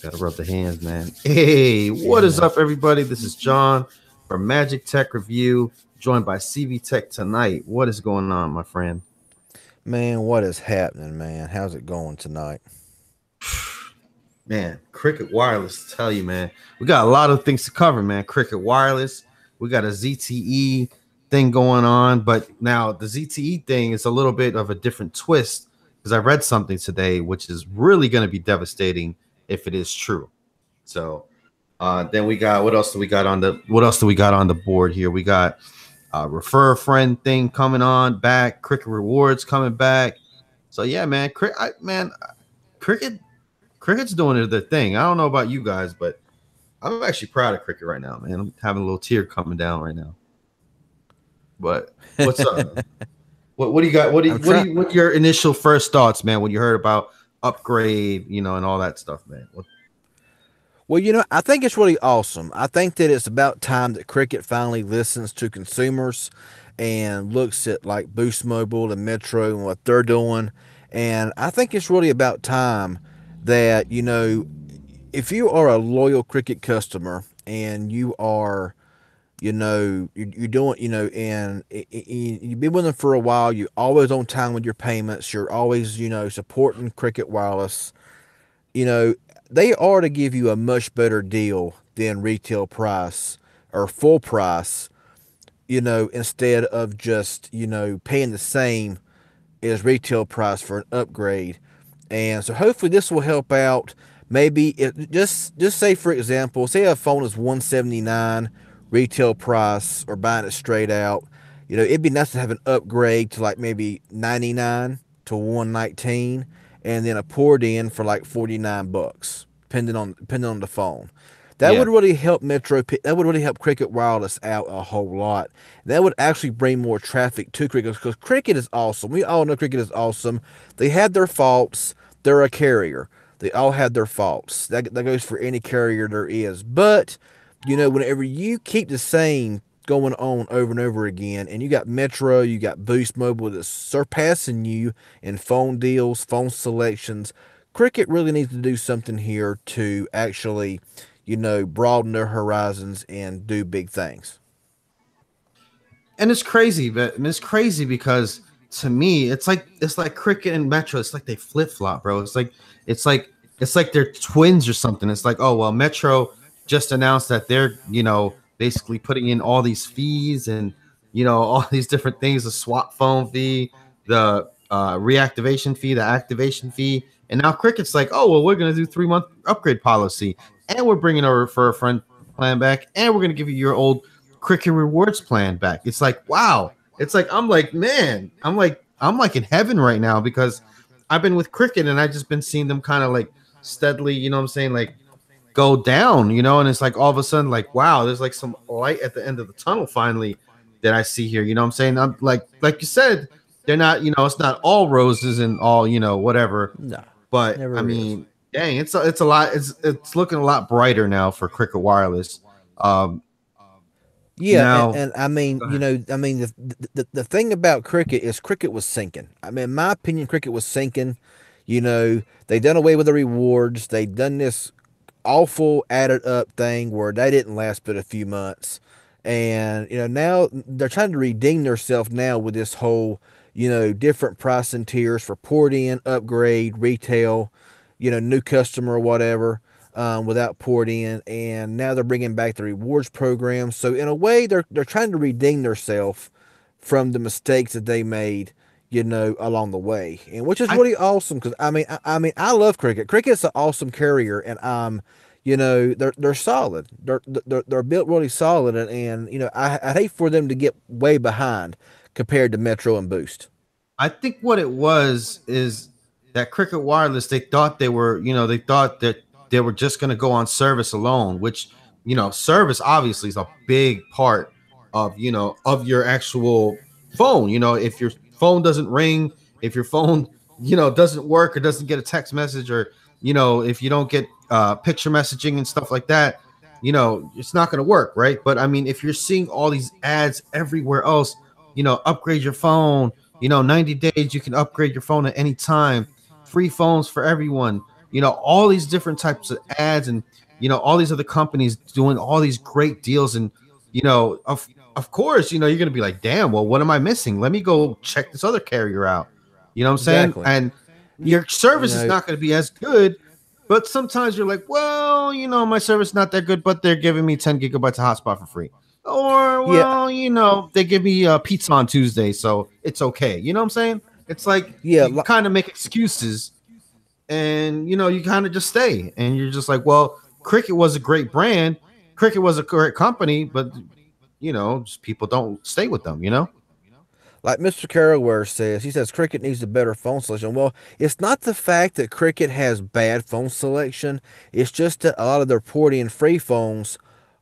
Gotta rub the hands, man. Hey, what is up, everybody? This is John from Magic Tech Review, joined by CV Tech tonight. What is going on, my friend? Man, what is happening, man? How's it going tonight? Man, CrIcKeT Wireless, tell you, man, we got a lot of things to cover, man. CrIcKeT Wireless, we got a ZTE thing going on, but now the ZTE thing is a little bit of a different twist because I read something today which is really going to be devastating if it is true. So then we got what else do we got on the board here? We got refer a friend thing coming on back, CrIcKeT rewards coming back. So yeah, man, CrIcKeT CrIcKeT's doing their thing. I don't know about you guys, but I'm actually proud of CrIcKeT right now, man. I'm having a little tear coming down right now. But what's up? What do you got? What are your initial first thoughts, man, when you heard about upgrade, and all that stuff, man? Well, I think it's really awesome. I think that it's about time that CrIcKeT finally listens to consumers and looks at like Boost Mobile and Metro and what they're doing. And I think it's really about time that, if you are a loyal CrIcKeT customer and you are, you're doing, and you've been with them for a while, you're always on time with your payments, you're always, supporting CrIcKeT Wireless, they are to give you a much better deal than retail price or full price, instead of just, paying the same as retail price for an upgrade. And so hopefully this will help out. Maybe just say, for example, say a phone is $179 retail price or buying it straight out. It'd be nice to have an upgrade to like maybe $99 to $119 and then a port in for like $49, depending on the phone. That would really help that would really help CrIcKeT Wireless out a whole lot. That would actually bring more traffic to CrIcKeT because CrIcKeT is awesome. We all know CrIcKeT is awesome. They had their faults. They're a carrier. They all had their faults. That goes for any carrier there is. But, whenever you keep the same going on over and over again, and you got Metro, you got Boost Mobile that's surpassing you in phone deals, phone selections, CrIcKeT really needs to do something here to actually, broaden their horizons and do big things. And it's crazy, because to me, it's like CrIcKeT and Metro. It's like they flip flop, bro. It's like they're twins or something. It's like, oh well, Metro just announced that they're basically putting in all these fees and all these different things: the swap phone fee, the reactivation fee, the activation fee, and now CrIcKET's like, oh well, we're gonna do 3-month upgrade policy, and we're bringing our refer a friend plan back, and we're gonna give you your old CrIcKeT rewards plan back. It's like, wow. It's like I'm like in heaven right now because I've been with CrIcKeT and I've just been seeing them kind of like steadily, like go down, and it's like all of a sudden, like, wow, there's like some light at the end of the tunnel finally that I see here. I'm like you said, they're not, it's not all roses and all, whatever. No, but I mean, dang, it's a lot. It's looking a lot brighter now for CrIcKeT Wireless. Yeah, now, and I mean, the thing about CrIcKeT is CrIcKeT was sinking. I mean, in my opinion, CrIcKeT was sinking. They done away with the rewards. They done this awful added up thing where they didn't last but a few months. And, now they're trying to redeem themselves now with this whole, different pricing tiers for port in, upgrade, retail, new customer or whatever. Without port in, and now they're bringing back the rewards program. So in a way, they're trying to redeem themselves from the mistakes that they made, along the way, and which is really awesome because I I love CrIcKeT. CrIcKET's an awesome carrier, and they're solid. They're built really solid, and I hate for them to get way behind compared to Metro and Boost. I think what it was is that CrIcKeT Wireless, they thought they were they were just going to go on service alone, which, service obviously is a big part of, of your actual phone. If your phone doesn't ring, if your phone, doesn't work or doesn't get a text message, or, if you don't get picture messaging and stuff like that, it's not going to work. Right. But I mean, if you're seeing all these ads everywhere else, upgrade your phone, 90 days, you can upgrade your phone at any time, free phones for everyone. all these different types of ads, and all these other companies doing all these great deals, and of course, you're gonna be like, damn, well, what am I missing? Let me go check this other carrier out. You know what I'm saying? Exactly. And You, your you service is know, not going to be as good, but sometimes you're like, well, my service is not that good, but they're giving me 10 gigabytes of hotspot for free. Or, yeah, well, they give me pizza on Tuesday, so it's okay. You know what I'm saying? It's like yeah, you kind of make excuses, and you kind of just stay, and you're just like, well, CrIcKeT was a great brand, CrIcKeT was a great company, but just people don't stay with them. like Mr. Carraware says, he says CrIcKeT needs a better phone selection. Well, it's not the fact that CrIcKeT has bad phone selection. It's just that a lot of their porty and free phones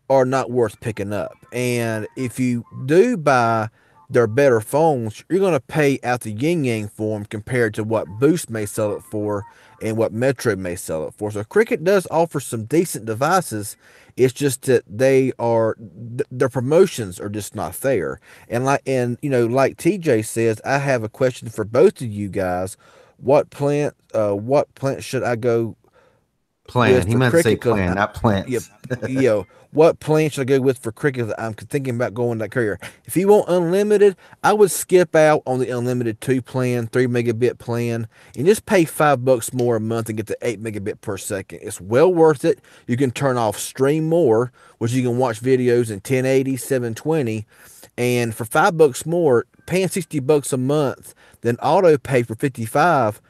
are not worth picking up. And if you do buy their better phones, you're going to pay out the yin yang for them compared to what Boost may sell it for and what Metro may sell it for. So CrIcKeT does offer some decent devices. It's just that their promotions are just not there. Like TJ says, I have a question for both of you guys. What plant should I go Plan. with He for meant to CrIcKET? say Because plan, not yeah, plants. what plan should I go with for CrIcKET? I'm thinking about going that carrier. If you want unlimited, I would skip out on the unlimited 2 plan, 3 megabit plan, and just pay $5 more a month and get the 8 megabit per second. It's well worth it. You can turn off Stream More, which you can watch videos in 1080, 720, and for $5 more, paying $60 a month, then auto pay for 55.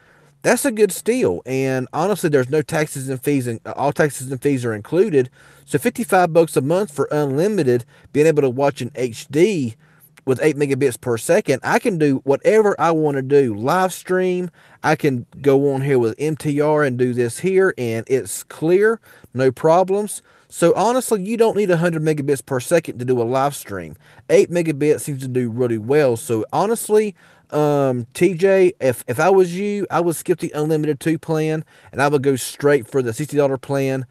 That's a good steal. And honestly, there's no taxes and fees, and all taxes and fees are included. So $55 a month for unlimited, being able to watch in HD with 8 megabits per second. I can do whatever I want to do. Live stream. I can go on here with MTR and do this here, and it's clear, no problems. So honestly, you don't need 100 megabits per second to do a live stream. 8 megabits seems to do really well. So honestly, TJ, if I was you, I would skip the unlimited 2 plan, and I would go straight for the $60 plan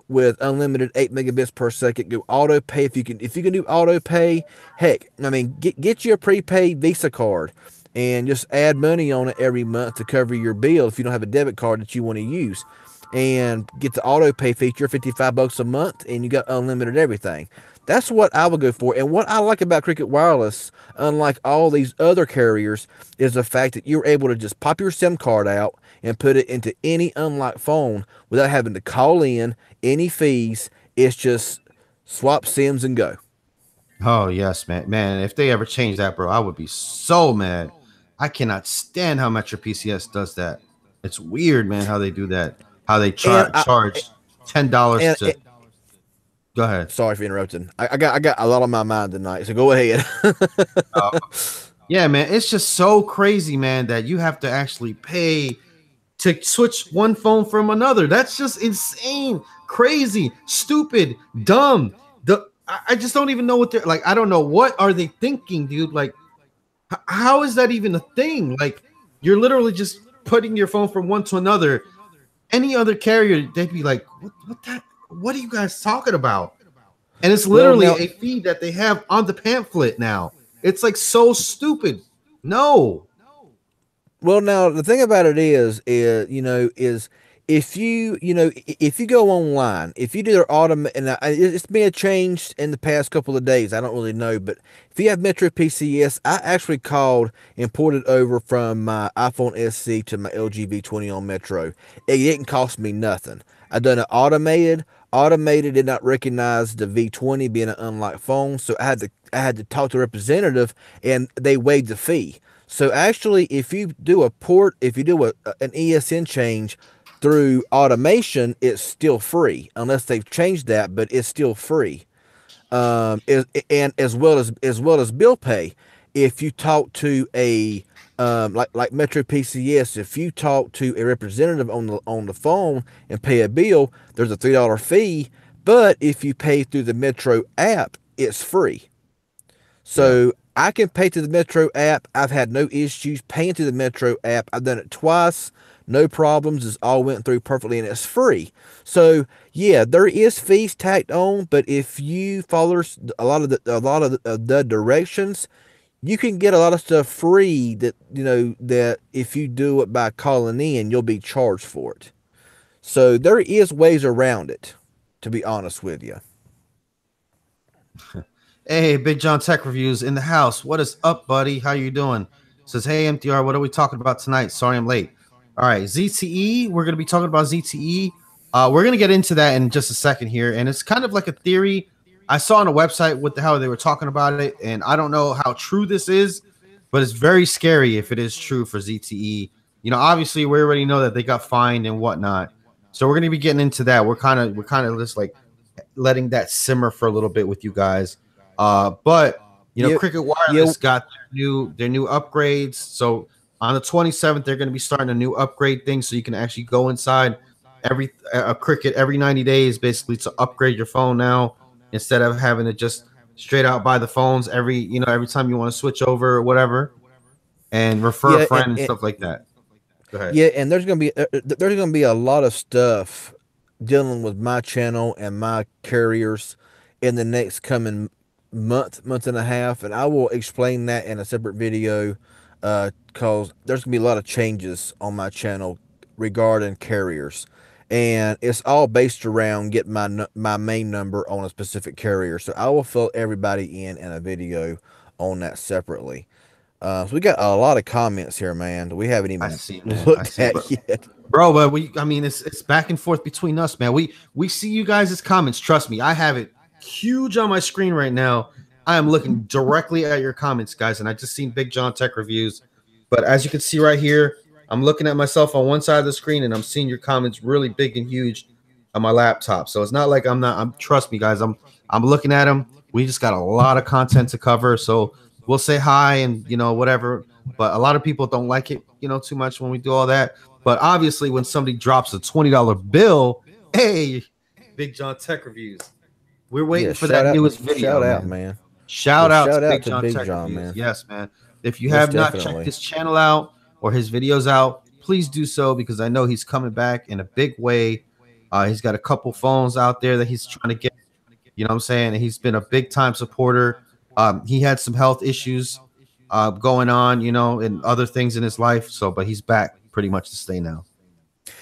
with unlimited 8 megabits per second. Go auto pay if you can do auto pay. Heck, I mean, get you a prepaid Visa card and just add money on it every month to cover your bill if you don't have a debit card that you want to use, and get the auto pay feature, $55 a month, and you got unlimited everything. That's what I would go for. And what I like about CrIcKeT Wireless, unlike all these other carriers, is the fact that you're able to just pop your SIM card out and put it into any unlocked phone without having to call in, any fees. It's just swap SIMs and go. Oh yes, man. If they ever change that, bro, I would be so mad. I cannot stand how Metro PCS does that. It's weird, man, how they do that. How they And I charge $10 and, to. Go ahead. sorry for interrupting. I got a lot on my mind tonight, so go ahead. Uh, yeah, man, it's just so crazy, man, that you have to actually pay to switch one phone from another. That's just insane, crazy, stupid, dumb. I just don't even know what they're like. I don't know what are they thinking, dude. Like, how is that even a thing? Like, you're literally just putting your phone from one to another. Any other carrier, they'd be like, what are you guys talking about? And it's Well, literally now a feed that they have on the pamphlet now. It's like so stupid. No. Well, now the thing about it is if you go online, if you do their and it's been a change in the past couple of days. I don't really know, but if you have Metro PCS, I actually called and ported over from my iPhone SC to my LG V20 on Metro. It didn't cost me nothing. I done it automated. Automated did not recognize the V20 being an unlocked phone, so I had to talk to a representative, and they waived the fee. So actually, if you do an ESN change through automation, it's still free unless they've changed that, but it's still free. And as well as bill pay. If you talk to a like Metro PCS, if you talk to a representative on the phone and pay a bill, there's a $3 fee. But if you pay through the Metro app, it's free. Yeah. So I can pay through the Metro app. I've had no issues paying through the Metro app. I've done it twice, no problems. It's all went through perfectly, and it's free. So yeah, there is fees tacked on, but if you follow a lot of the directions, you can get a lot of stuff free that if you do it by calling in, you'll be charged for it. So there is ways around it, to be honest with you. Hey, Big John Tech Reviews in the house. What is up, buddy? How you doing? Says, hey, MTR, what are we talking about tonight? Sorry I'm late. All right, ZTE. We're going to be talking about ZTE. We're going to get into that in just a second here. And it's kind of like a theory I saw on a website what the hell they were talking about it. And I don't know how true this is, but it's very scary if it is true for ZTE. You know, obviously, we already know that they got fined and whatnot. So we're going to be getting into that. We're kind of just like letting that simmer for a little bit with you guys. But you know, CrIcKeT Wireless got their new upgrades. So on the 27th, they're going to be starting a new upgrade thing, so you can actually go inside a CrIcKeT every 90 days, basically, to upgrade your phone now, instead of having to just straight out buy the phones every time you want to switch over or whatever, and refer a friend and stuff like that. Go ahead. Yeah, and there's gonna be a lot of stuff dealing with my channel and my carriers in the next coming month and a half, and I will explain that in a separate video, because there's gonna be a lot of changes on my channel regarding carriers, and it's all based around getting my main number on a specific carrier. So I will fill everybody in a video on that separately. So we got a lot of comments here, man. We haven't even looked at yet, bro. But it's back and forth between us, man. We see you guys' comments. Trust me, I have it huge on my screen right now. I am looking directly at your comments, guys, and I just seen Big John Tech Reviews. But as you can see right here, I'm looking at myself on one side of the screen, and I'm seeing your comments really big and huge on my laptop. So it's not like trust me, guys. I'm looking at them. We just got a lot of content to cover, so we'll say hi and whatever. But a lot of people don't like it, too much when we do all that. But obviously, when somebody drops a $20 bill, hey, Big John Tech Reviews. We're waiting for that newest video. Shout out, man. Shout out to Big John Tech Reviews, man. Yes, man. If you have not checked his channel out or his videos out, please do so, because I know he's coming back in a big way. He's got a couple phones out there that he's trying to get. You know what I'm saying? And he's been a big time supporter. He had some health issues going on, and other things in his life. But he's back pretty much to stay now.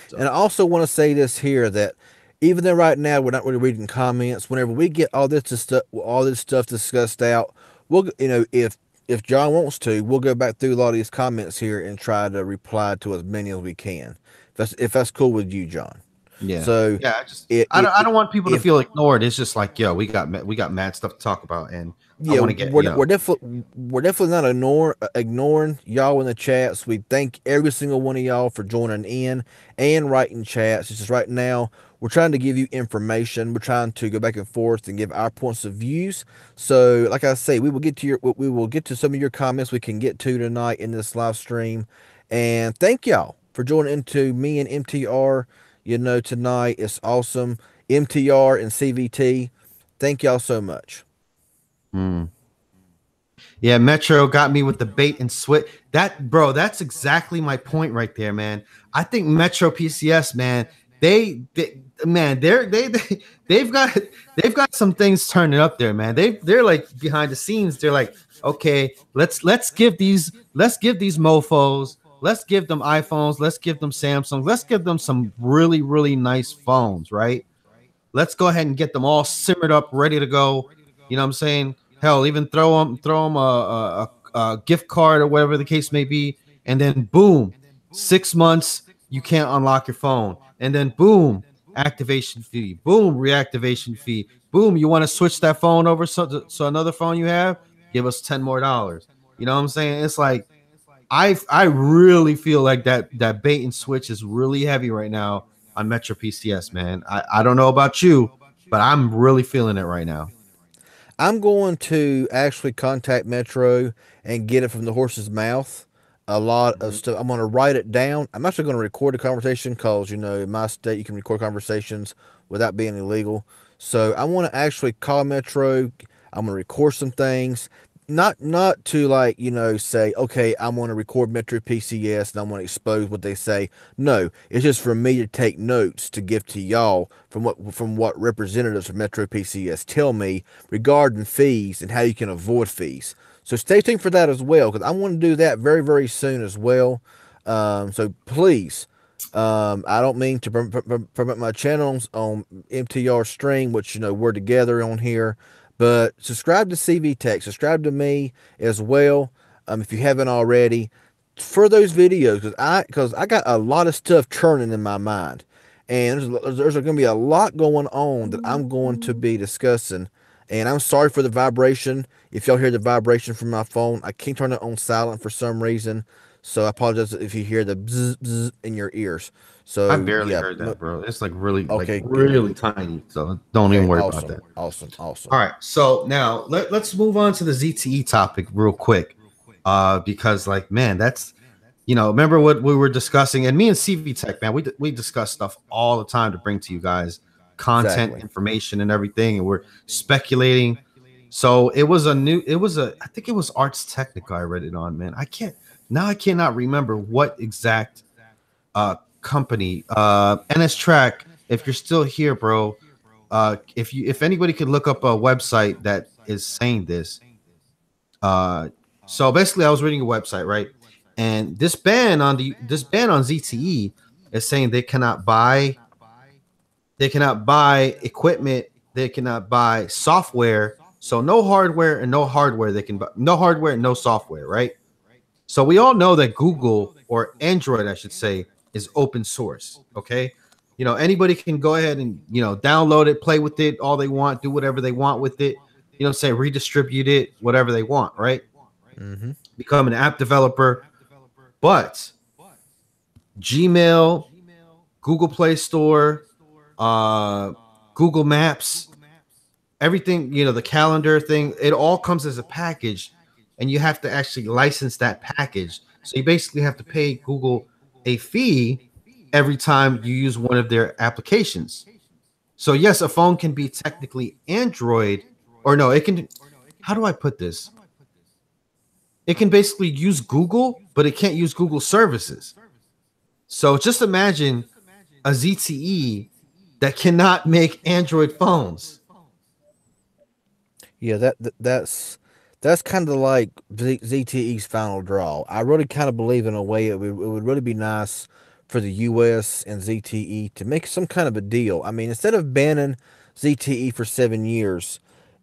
So. And I also want to say this here, that even though right now we're not really reading comments, whenever we get all this stuff discussed out, we'll, if John wants to, we'll go back through a lot of these comments here and try to reply to as many as we can. If that's cool with you, John. Yeah. So yeah, I don't want people to feel ignored. It's just like, yo, we got mad stuff to talk about, and yeah, I want to get. We're definitely not ignoring y'all in the chats. We thank every single one of y'all for joining in and writing chats. It's just right now we're trying to give you information. We're trying to go back and forth and give our points of views. So, like I say, we will get to some of your comments we can get to tonight in this live stream. And thank y'all for joining into me and MTR. Tonight it's awesome. MTR and CVT. Thank y'all so much. Yeah, Metro got me with the bait and switch. That's exactly my point right there, man. I think Metro PCS, man, they've got some things turning up there, man. They're like behind the scenes. They're like, okay, let's give these mofos. Let's give them iPhones. Let's give them Samsungs. Let's give them some really, really nice phones, right? Let's go ahead and get them all simmered up, ready to go. You know what I'm saying? Hell, even throw them a gift card or whatever the case may be, and then boom, 6 months you can't unlock your phone, and then boom, activation fee, boom, reactivation fee, boom. You want to switch that phone over so another phone you have, give us $10 more. You know what I'm saying? It's like I really feel like that bait and switch is really heavy right now on Metro PCS, man. I don't know about you, but I'm really feeling it right now. I'm going to actually contact Metro and get it from the horse's mouth. A lot of stuff. I'm going to write it down. I'm actually going to record a conversation because, in my state, you can record conversations without being illegal. So I want to actually call Metro. I'm going to record some things. Not to say, okay, I'm going to record Metro PCS and I'm going to expose what they say. No, it's just for me to take notes to give to y'all from what representatives from Metro PCS tell me regarding fees and how you can avoid fees. So stay tuned for that as well, because I want to do that very, very soon as well. So please I don't mean to promote my channels on MTR Stream, which we're together on here, but subscribe to CVTech, subscribe to me as well, if you haven't already, for those videos, because I got a lot of stuff churning in my mind, and there's going to be a lot going on that I'm going to be discussing. And I'm sorry for the vibration. If y'all hear the vibration from my phone, I can't turn it on silent for some reason. So I apologize if you hear the bzz, bzz in your ears. I So barely yeah, heard that, bro. It's like really, okay, good. really tiny. So don't even Okay, worry about awesome, that. awesome, awesome. All right. So now let's move on to the ZTE topic real quick. Because like, man, that's, remember what we were discussing, and me and CV Tech, man, we discuss stuff all the time to bring to you guys content, Exactly. information, and everything, and we're speculating. So I think it was Arts Technica I read it on, man. I cannot remember what exact company. NS Track, if you're still here, bro, if anybody could look up a website that is saying this. So basically I was reading a website, right? And this ban on ZTE is saying they cannot buy equipment, they cannot buy software. So no hardware and no hardware they can buy, no hardware and no software, right? So we all know that Google, or Android I should say, is open source, okay? Anybody can go ahead and download it, play with it all they want, do whatever they want with it, say redistribute it, whatever they want, right? Mm-hmm. Become an app developer. But Gmail, Google Play Store, Google Maps, everything, the calendar thing, it all comes as a package, and you have to actually license that package. So you basically have to pay Google a fee every time you use one of their applications. So yes, a phone can be technically Android, or no, it can, how do I put this? It can basically use Google, but it can't use Google services. So just imagine a ZTE that cannot make Android phones. Yeah, that's kind of like ZTE's final draw. I really kind of believe in a way it would really be nice for the US and ZTE to make some kind of a deal. I mean, instead of banning ZTE for 7 years,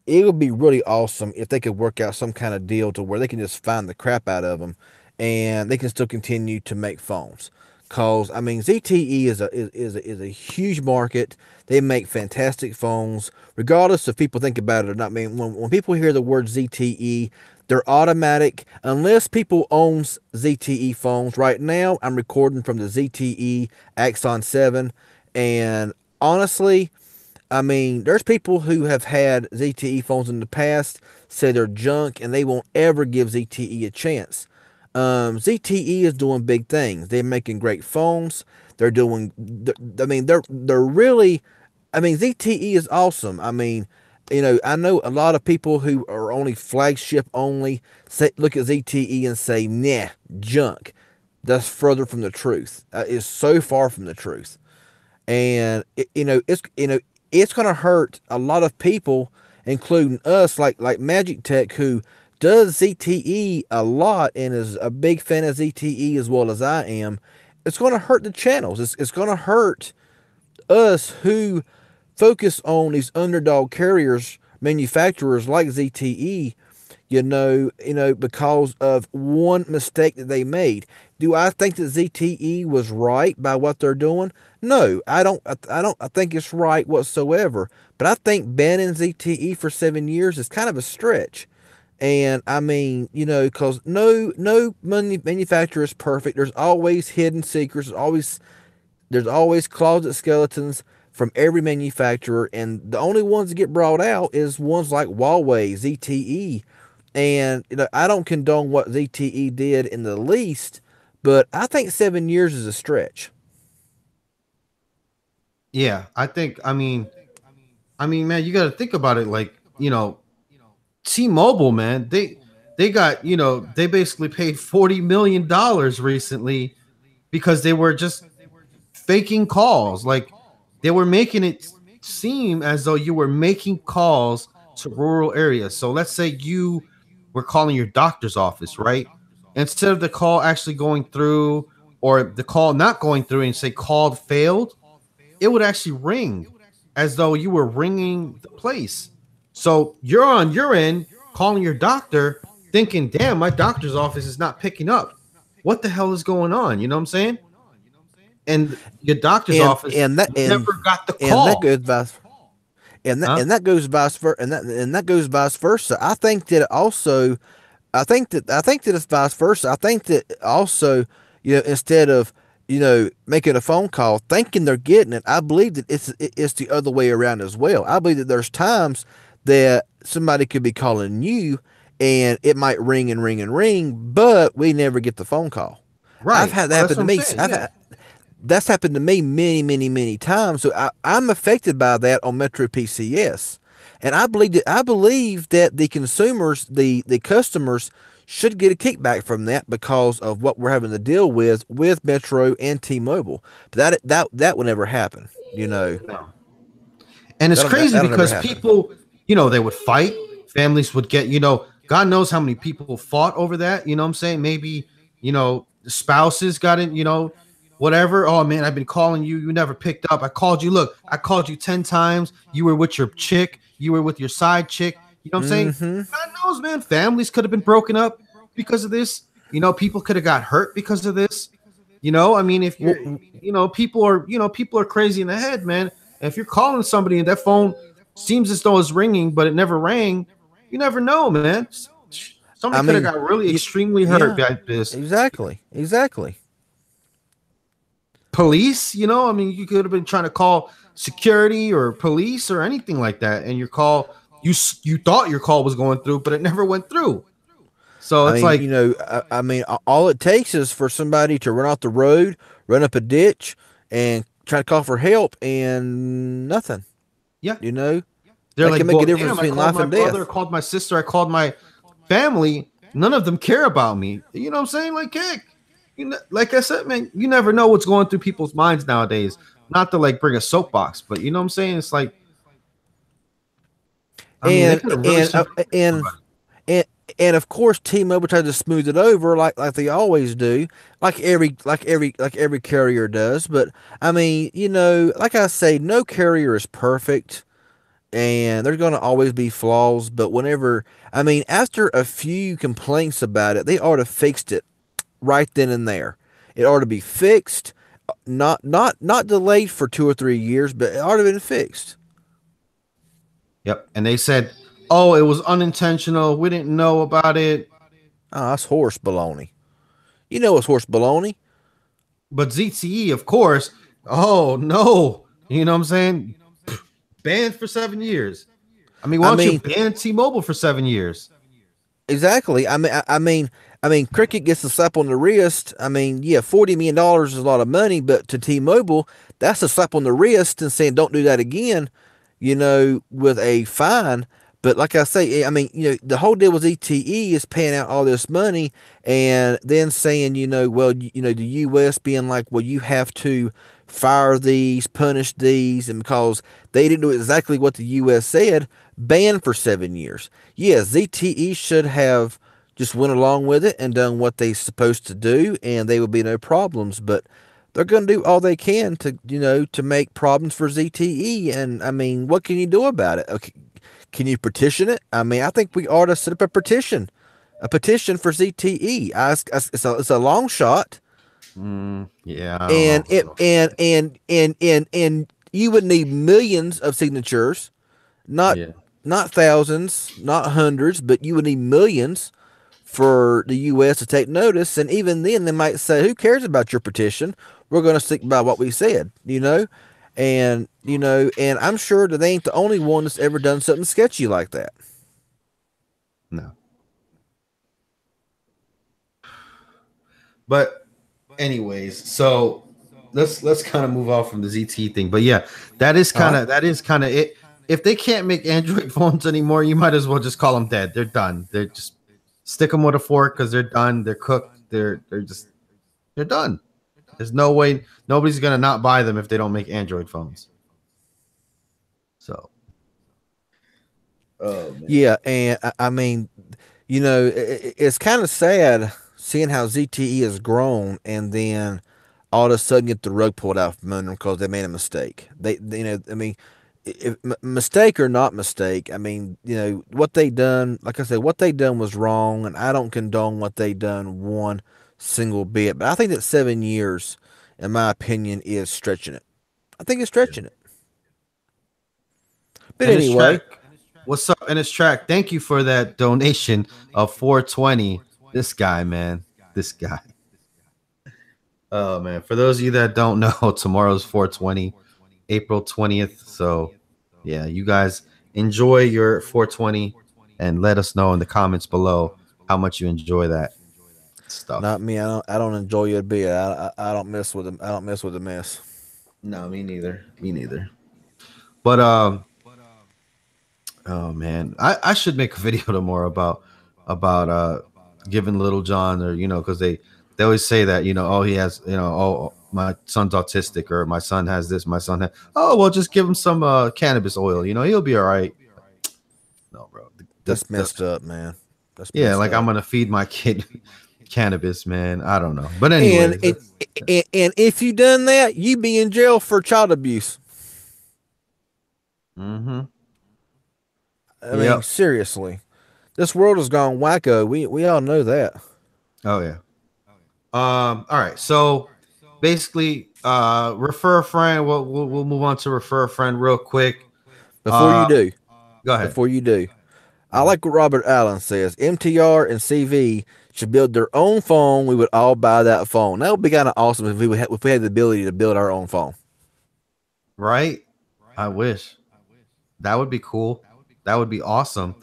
it would be really awesome if they could work out some kind of deal to where they can just find the crap out of them and they can still continue to make phones. Cause I mean, ZTE is a huge market. They make fantastic phones, regardless if people think about it or not. I mean, when people hear the word ZTE, they're automatic. Unless people owns ZTE phones right now, I'm recording from the ZTE Axon 7, and honestly, I mean, there's people who have had ZTE phones in the past say they're junk and they won't ever give ZTE a chance. ZTE is doing big things. They're making great phones. They're doing. I mean, they're really. I mean, ZTE is awesome. I mean, I know a lot of people who are only flagship only look at ZTE and say, "Nah, junk." That's further from the truth. It's so far from the truth, and it's going to hurt a lot of people, including us, like Magic Tech, who does ZTE a lot and is a big fan of ZTE as well as I am. It's going to hurt the channels. It's going to hurt us who focus on these underdog carriers, manufacturers like ZTE, because of one mistake that they made. Do I think that ZTE was right by what they're doing? No, I don't. I think it's right whatsoever. But I think banning ZTE for 7 years is kind of a stretch. And I mean, because no manufacturer is perfect. There's always hidden secrets. There's always closet skeletons from every manufacturer, and the only ones that get brought out is ones like Huawei, ZTE, and I don't condone what ZTE did in the least, but I think 7 years is a stretch. Yeah, I mean, man, you got to think about it. Like, T-Mobile, man, they got, they basically paid $40 million recently because they were just faking calls. Like, they were making it seem as though you were making calls to rural areas. So let's say you were calling your doctor's office, right? Instead of the call actually going through, or the call not going through and say called failed, it would actually ring as though you were ringing the place. So you're on your end calling your doctor, thinking, damn, my doctor's office is not picking up. What the hell is going on? You know what I'm saying? And your doctor's office and that never got the and that call. goes vice Huh? and that goes vice versa, and that goes vice versa. I think that it also I think that it's vice versa. I think that also, instead of, making a phone call thinking they're getting it, I believe that it's the other way around as well. I believe that there's times that somebody could be calling you and it might ring and ring and ring, but we never get the phone call. I've Right. had that Well, happen that's what to I'm me. saying. Yeah. That's happened to me many, many, many times. So I'm affected by that on Metro PCS. And I believe that the consumers, the customers should get a kickback from that because of what we're having to deal with Metro and T-Mobile. But that will never happen. No. And it's crazy That'll never because happen. people, they would fight. Families would get, God knows how many people fought over that. You know what I'm saying? Maybe, the spouses got it, whatever. Oh man, I've been calling you. You never picked up. I called you. Look, I called you 10 times. You were with your chick. You were with your side chick. You know what I'm saying? Mm-hmm. God knows, man. Families could have been broken up because of this. People could have got hurt because of this. I mean, if you're, Well, people are crazy in the head, man. And if you're calling somebody and that phone seems as though it's ringing, but it never rang, you never know, man. I Somebody could have mean, got really you, extremely hurt yeah, by this. exactly. Police, I mean, you could have been trying to call security or police or anything like that, and your call, you thought your call was going through, but it never went through. So I it's mean, like, I mean, all it takes is for somebody to run off the road, run up a ditch, and try to call for help, and nothing. yeah, You know, they're that can like, make a well, difference damn, I between called life my and brother, I death. called my sister, I called my family. None of them care about me. You know what I'm saying? Like, heck, like I said, man, you never know what's going through people's minds nowadays. Not to like bring a soapbox, but you know what I'm saying? It's like, I mean, they And could have really and uh, simplified it for and somebody. and and of course, T-Mobile tried to smooth it over like they always do, like every carrier does. But I mean, like I say, no carrier is perfect, and there's going to always be flaws. But I mean, after a few complaints about it, they ought to fixed it right then and there. It ought to be fixed, not delayed for 2 or 3 years, but it ought to have been fixed. Yep. And they said, oh, it was unintentional. We didn't know about it. Oh, that's horse baloney. You know it's horse baloney. But ZTE, of course, oh no. You know what I'm saying? Banned for 7 years. I mean, why I don't you mean, ban T-Mobile for 7 years? exactly. I mean, CrIcKeT gets a slap on the wrist. I mean, yeah, $40 million is a lot of money, but to T-Mobile, that's a slap on the wrist and saying don't do that again. With a fine. But like I say, I mean, the whole deal with ZTE is paying out all this money and then saying, well, the U.S. being like, well, you have to fire these, punish these, and because they didn't do exactly what the U.S. said, banned for 7 years. Yeah, ZTE should have just went along with it and done what they're supposed to do, and there would be no problems. But they're going to do all they can to, to make problems for ZTE. And I mean, what can you do about it? Okay, can you petition it? I mean, I think we ought to set up a petition for ZTE. It's a long shot, Yeah, I don't know and if I it go for that. and you would need millions of signatures, not Yeah. not thousands, not hundreds, but you would need millions for the U.S. to take notice. And even then, they might say, "Who cares about your petition? We're going to stick by what we said." And I'm sure that they ain't the only one that's ever done something sketchy like that. No. But anyways, so let's kind of move off from the ZT thing. But yeah, All right. that is kind of it. If they can't make Android phones anymore, you might as well just call them dead. They're done. They're just stick them with a fork because they're done. They're cooked. They're done. There's no way nobody's gonna not buy them if they don't make Android phones. So, oh man, Yeah, and I mean, it's kind of sad seeing how ZTE has grown, and then all of a sudden get the rug pulled out from under them because they made a mistake. You know, I mean, if, mistake or not mistake, I mean, you know, what they done, like I said, what they done was wrong, and I don't condone what they done one single bit. But I think that 7 years, in my opinion, is stretching it. I think it's stretching it. But And it's anyway, track. What's up? And it's track. Thank you for that donation of 420. This guy, man. This guy. Oh man. For those of you that don't know, tomorrow's 420, April 20th. So yeah, you guys enjoy your 420 and let us know in the comments below how much you enjoy that stuff. not me. I don't enjoy it a bit. I don't mess with them. I don't mess with the mess. No, me neither. Me neither. But oh man, I should make a video tomorrow about giving Little John, or you know, because they always say that, you know, oh, he has, you know, oh, my son's autistic, or my son has this, my son has, oh well, just give him some cannabis oil, you know, he'll be all right. No, bro, That's messed up, man. That's yeah, messed like up. I'm gonna feed my kid cannabis, man. I don't know, but anyway, And if you done that, you be in jail for child abuse. mm-hmm. I mean, seriously, this world has gone wacko. We all know that. Oh yeah. All right. So basically, refer a friend. We'll move on to refer a friend real quick. Before you do, Go ahead. before you do, I like what Robert Allen says. MTR and CV should build their own phone. We would all buy that phone. That would be kind of awesome if if we had the ability to build our own phone. Right? I wish. That would be cool. That would be awesome.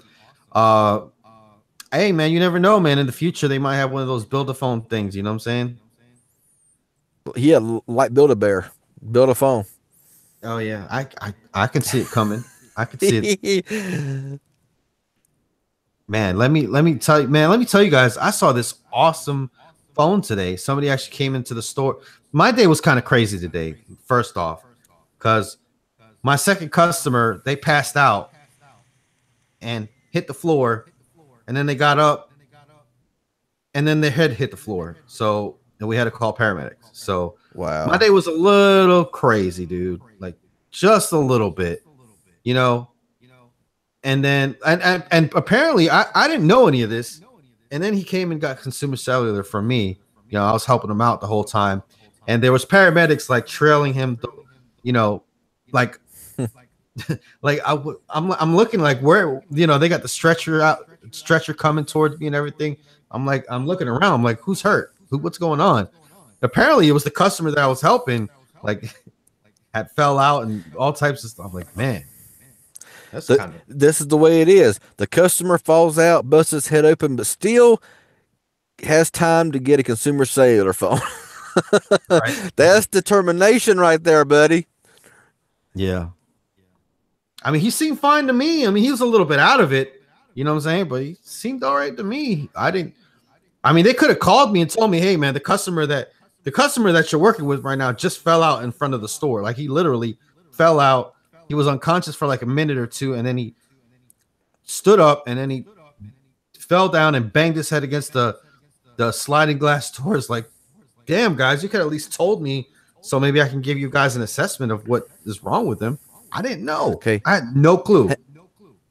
Hey man, you never know, man. In the future, they might have one of those build a phone things. You know what I'm saying? Yeah, like Build a Bear, build a phone. Oh yeah, I can see it coming. I can see it. Man, let me tell you, man. Let me tell you guys. I saw this awesome phone today. Somebody actually came into the store. My day was kind of crazy today. First off, because my second customer, they passed out and hit the floor, and then they got up, and then their head hit the floor. So, and we had to call paramedics. So, wow, my day was a little crazy, dude. Like just a little bit, you know. And then, and apparently, I didn't know any of this. And then he came and got consumer cellular from me. You know, I was helping him out the whole time, and there was paramedics like trailing him, you know, like like I'm looking like where, you know, they got the stretcher coming towards me and everything. I'm like, I'm looking around. I'm like, who's hurt? What's going on? Apparently, it was the customer that I was helping. Like, had fell out and all types of stuff. I'm like, man, that's kind of. This is the way it is. The customer falls out, busts his head open, but still has time to get a consumer cellular phone. Right. That's determination right there, buddy. Yeah. I mean, he seemed fine to me. I mean, he was a little bit out of it, you know what I'm saying? But he seemed all right to me. I mean, they could have called me and told me, hey, man, the customer that you're working with right now just fell out in front of the store. Like, he literally fell out. He was unconscious for like a minute or two, and then he stood up, and then he fell down and banged his head against the sliding glass doors. Like, damn, guys, you could at least told me, so maybe I can give you guys an assessment of what is wrong with him. I didn't know. Okay. I had no clue.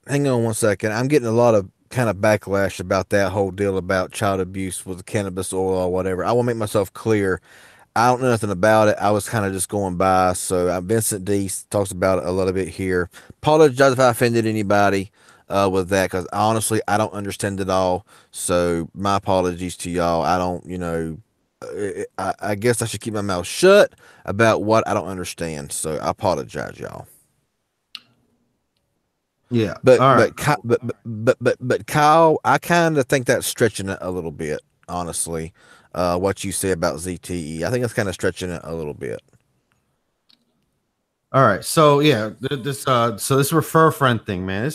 Hang on one second. I'm getting a lot of kind of backlash about that whole deal about child abuse with the cannabis oil or whatever. I will make myself clear. I don't know nothing about it. I was kind of just going by. So Vincent D talks about it a little bit here. Apologize if I offended anybody with that, because honestly, I don't understand it all. So my apologies to y'all. I don't, you know, I guess I should keep my mouth shut about what I don't understand. So I apologize, y'all. Yeah, but all right. but Kyle, I kind of think that's stretching it a little bit, honestly. What you say about ZTE, I think that's kind of stretching it a little bit. All right, so yeah, this refer a friend thing, man.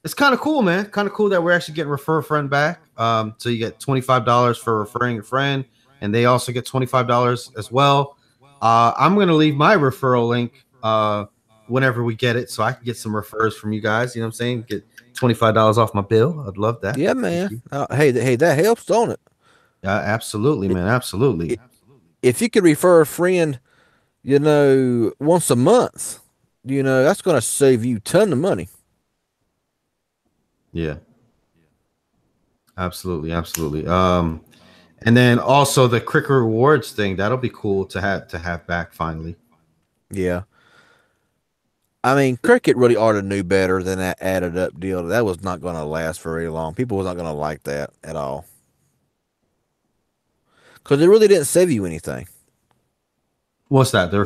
It's kind of cool, man. Kind of cool that we're actually getting refer a friend back. So you get $25 for referring a friend, and they also get $25 as well. I'm gonna leave my referral link whenever we get it, so I can get some refers from you guys. You know what I'm saying? Get $25 off my bill. I'd love that. Yeah, man. Hey, that helps, don't it? Absolutely, I- man. Absolutely. If you could refer a friend, once a month, that's going to save you a ton of money. Yeah. Absolutely. Absolutely. And then also the CrIcKeT rewards thing, that'll be cool to have back finally. Yeah. I mean, CrIcKeT really ought to knew better than that added up deal. That was not going to last very long. People was not going to like that at all because it really didn't save you anything. What's that? The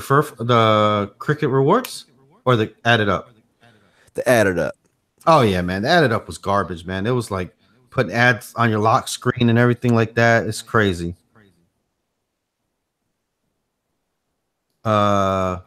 CrIcKeT rewards or the added up? The added up. Oh yeah, man. The added up was garbage, man. It was like putting ads on your lock screen and everything like that. It's crazy. Uh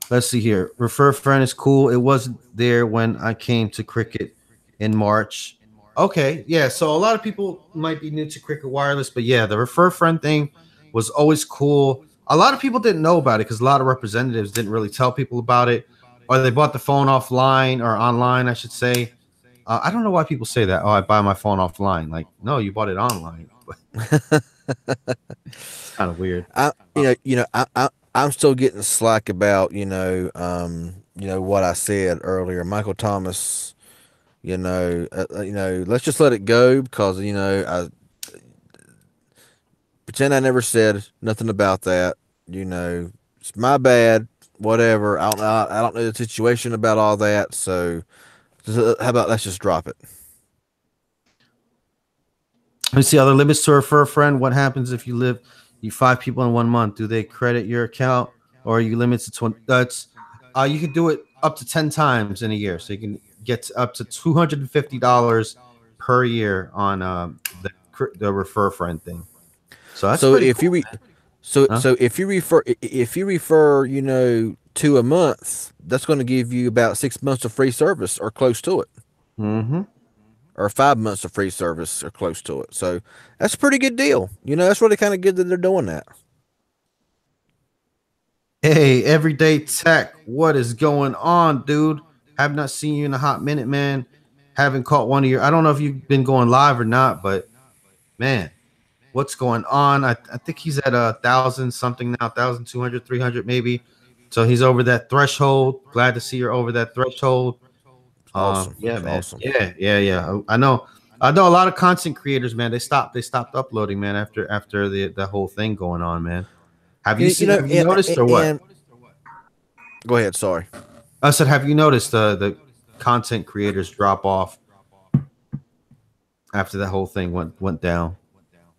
let's see here. Refer friend is cool. It wasn't there when I came to CrIcKeT in March. Okay, yeah. So a lot of people might be new to CrIcKeT Wireless, but yeah, the refer friend thing was always cool. A lot of people didn't know about it because a lot of representatives didn't really tell people about it, or they bought the phone offline or online, I should say. I don't know why people say that. Oh, I buy my phone offline. Like, no, you bought it online. It's kind of weird. I, Uh, I'm still getting slack about, what I said earlier. Michael Thomas, let's just let it go because, I pretend I never said nothing about that. It's my bad. Whatever. I don't know the situation about all that. So how about let's just drop it? Let me see other limits to refer a friend. What happens if you 5 people in 1 month? Do they credit your account or are you limited to 20? That's you can do it up to 10 times in a year. So you can get up to $250 per year on the refer friend thing. So that's So pretty if you cool, re, man. so Huh? so if you refer, to a month, that's going to give you about 6 months of free service or close to it, Mm-hmm. or 5 months of free service or close to it. So that's a pretty good deal. That's really kind of good that they're doing that. Hey, everyday tech. What is going on, dude? Have not seen you in a hot minute, man. Haven't caught one of your. I don't know if you've been going live or not, but man, what's going on? I think he's at 1,000 something now, 1,200, 300 maybe. So he's over that threshold. Glad to see you're over that threshold. Awesome. Yeah, It's man. awesome. Yeah. I know a lot of content creators, man. They stopped uploading, man, after the whole thing going on, man. Have you noticed or what? And go ahead. Sorry. I said, have you noticed the content creators drop off after that whole thing went down?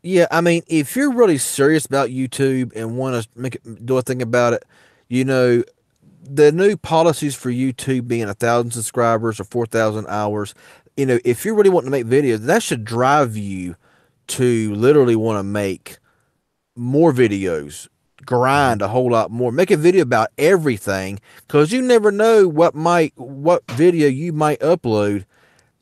Yeah, I mean, if you're really serious about YouTube and want to do a thing about it, you know, the new policies for YouTube being 1,000 subscribers or 4,000 hours, if you're really wanting to make videos, that should drive you to literally want to make more videos, Mhm. grind a whole lot more, make a video about everything, because you never know what video you might upload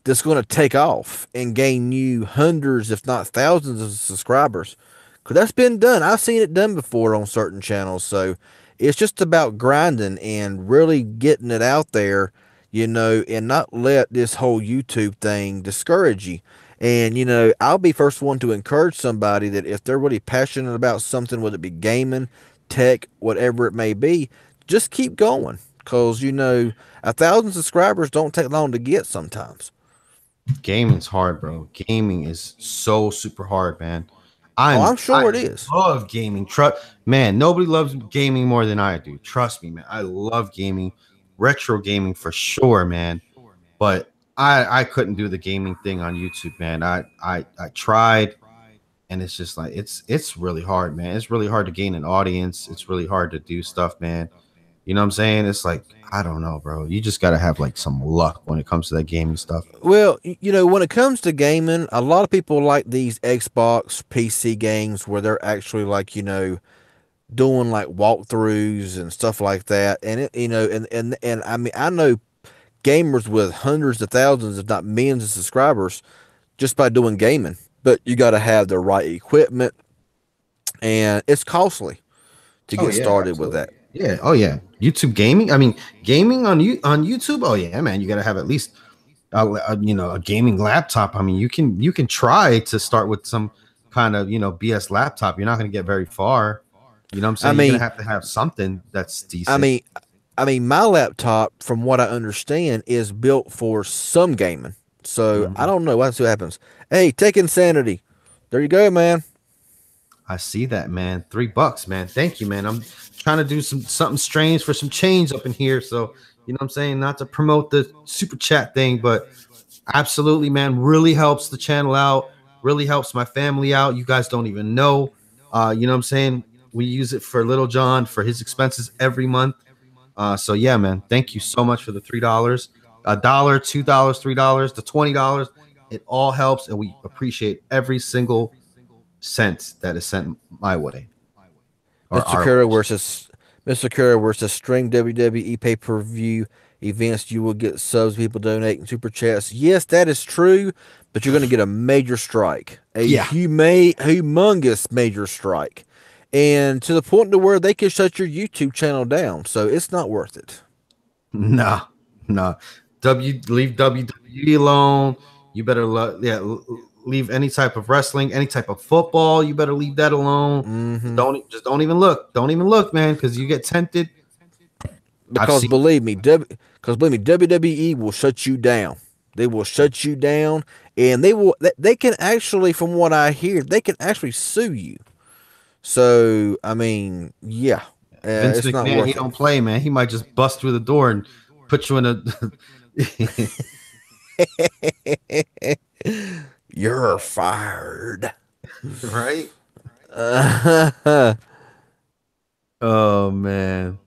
that's going to take off and gain you hundreds, if not thousands, of subscribers. Because that's been done. I've seen it done before on certain channels. So it's just about grinding and really getting it out there, and not let this whole YouTube thing discourage you. And, I'll be first one to encourage somebody that if they're really passionate about something, whether it be gaming, tech, whatever it may be, just keep going. Because, 1,000 subscribers don't take long to get sometimes. Gaming's hard, bro. Gaming is so super hard, man. Oh, I'm I sure it is. love gaming. Man, nobody loves gaming more than I do. Trust me, man. I love gaming, retro gaming for sure, man. But I couldn't do the gaming thing on YouTube, man. I tried, and it's just like it's really hard, man. It's really hard to gain an audience. It's really hard to do stuff, man. You know what I'm saying? It's like I don't know, bro. You just gotta have like some luck when it comes to that gaming stuff. Well, when it comes to gaming, a lot of people like these Xbox PC games where they're actually like, doing like walkthroughs and stuff like that. And and I mean, I know gamers with hundreds of thousands, if not millions of subscribers just by doing gaming, but you got to have the right equipment and it's costly to Oh get yeah, started with absolutely. that. Yeah. Oh yeah. YouTube gaming. I mean, gaming on YouTube. Oh yeah, man. You got to have at least a gaming laptop. I mean, you can try to start with some kind of, BS laptop, you're not going to get very far. You know what I'm I saying? You're going mean, to have something that's I decent. mean, I mean, my laptop, from what I understand, is built for some gaming. So I Mhm. don't know. Let's see what happens. Hey, take Insanity. There you go, man. I see that, man. $3, man. Thank you, man. I'm trying to do something strange for some change up in here. So, you know what I'm saying? Not to promote the super chat thing, but absolutely, man. Really helps the channel out. Really helps my family out. You guys don't even know. You know what I'm saying? We use it for Little John for his expenses every month. So yeah, man. Thank you so much for the $3. $1, $2, $3, the $20. It all helps, and we appreciate every single cent that is sent my way or Mr. our way. Kura versus Mr. Kura versus string WWE pay-per-view events. You will get subs, people donating super chats. Yes, that is true, but you're going to get a major strike, a Yeah. humongous major strike, and to the point to where they could shut your YouTube channel down. So it's not worth it. No, no. Leave WWE alone. You better leave any type of wrestling, any type of football. You better leave that alone. Hmm. Just don't even look. Don't even look, man, because you get tempted. I've Because seen it. believe me, WWE will shut you down. They will shut you down, and they can actually, from what I hear, they can actually sue you. So I mean, yeah, Vince it's not McMahon, he worth it. don't play, man. He might just bust through the door and put you in a You're fired. right. Uh, Oh man.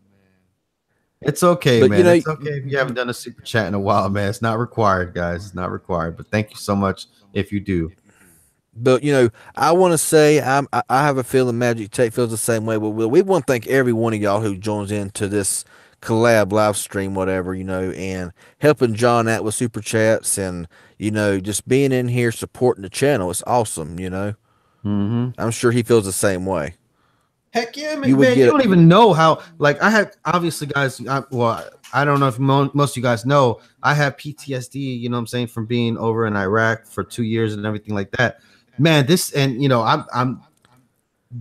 It's okay, but man. It's okay if you haven't done a super chat in a while, man. It's not required, guys. It's not required. But thank you so much if you do. I want to say I have a feeling Magic Tech feels the same way. But we want to thank every one of y'all who joins into this collab live stream, whatever, and helping John out with super chats and just being in here supporting the channel. It's awesome. Mm-hmm. I'm sure he feels the same way. Heck yeah, You would man. You get don't even know how, like, I had obviously, guys. I don't know if most of you guys know, I have PTSD, you know what I'm saying, from being over in Iraq for 2 years and everything like that. Man, I'm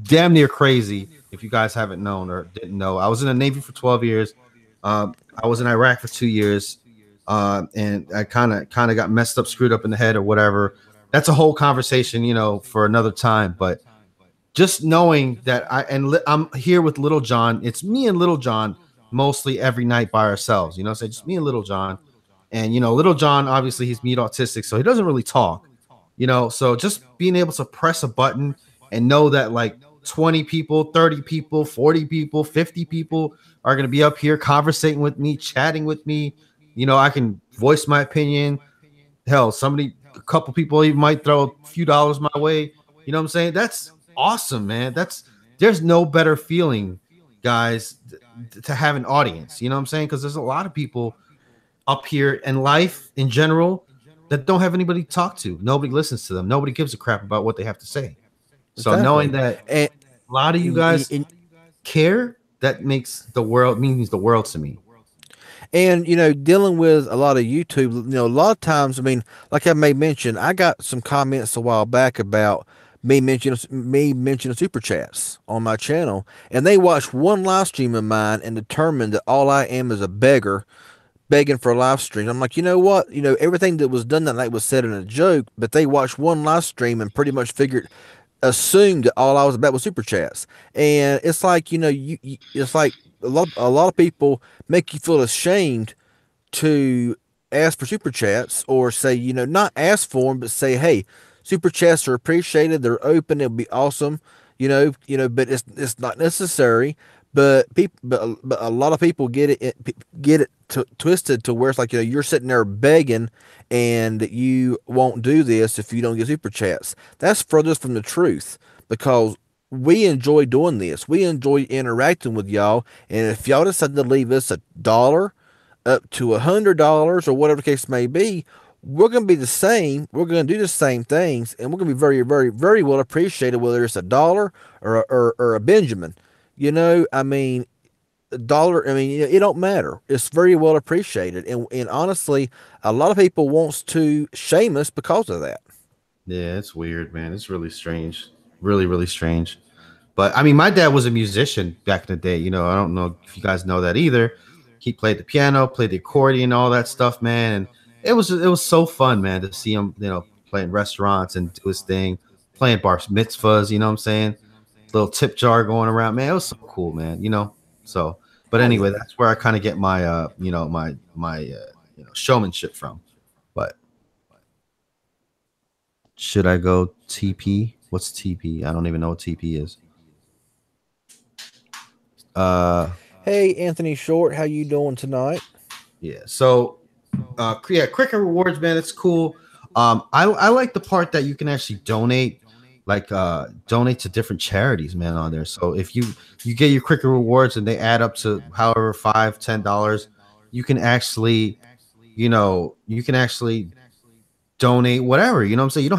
damn near crazy if you guys haven't known or didn't know. I was in the Navy for 12 years. I was in Iraq for 2 years. And I kind of got messed up, screwed up in the head or whatever. That's a whole conversation, for another time. But just knowing that I'm here with Little John. It's me and Little John mostly every night by ourselves. So just me and Little John. And Little John, obviously he's mute autistic, so he doesn't really talk. So just being able to press a button and know that like 20 people, 30 people, 40 people, 50 people are going to be up here conversating with me, chatting with me. I can voice my opinion. Hell, a couple people even might throw a few dollars my way. You know what I'm saying? That's awesome, man. There's no better feeling, guys, to have an audience. You know what I'm saying? Because there's a lot of people up here in life in general that don't have anybody to talk to. Nobody listens to them. Nobody gives a crap about what they have to say. So knowing exactly. that And, a lot of you guys and care, that means the world to me. And dealing with a lot of YouTube, a lot of times, I mean, like I may mention, I got some comments a while back about me mentioning super chats on my channel, and they watched one live stream of mine and determined that all I am is a beggar begging for a live stream. I'm like, you know what? Everything that was done that night was said in a joke, but they watched one live stream and pretty much assumed that all I was about was super chats. And it's like, it's like a lot of people make you feel ashamed to ask for super chats, or say, not ask for them, but say, hey, super chats are appreciated. They're open. It'll be awesome. But it's not necessary. But a lot of people get it twisted to where it's like, you're sitting there begging and you won't do this if you don't get super chats. That's furthest from the truth, because we enjoy doing this. We enjoy interacting with y'all. And if y'all decide to leave us $1 up to $100 or whatever the case may be, we're going to be the same. We're going to do the same things, and we're going to be very, very, very well appreciated, whether it's $1 or a Benjamin. I mean, a dollar. I mean, it don't matter. It's very well appreciated, and honestly, a lot of people wants to shame us because of that. Yeah, it's weird, man. It's really strange. really, really strange. But I mean, my dad was a musician back in the day. You know, I don't know if you guys know that either. He played the piano, played the accordion, all that stuff, man. And it was so fun, man, to see him, playing restaurants and do his thing, playing bar mitzvahs. You know what I'm saying? Little tip jar going around, man. It was so cool, man. So, but Oh yeah. anyway, that's where I kind of get my, showmanship from. But should I go TP? What's TP? I don't even know what TP is. Uh, Hey, Anthony Short, how you doing tonight? yeah. So, yeah, CrIcKeT rewards, man. It's cool. I like the part that you can actually donate, like donate to different charities, man, on there. So if you get your CrIcKeT rewards and they add up to however $5, $10, you can actually, you can actually donate whatever. You know what I'm saying? You don't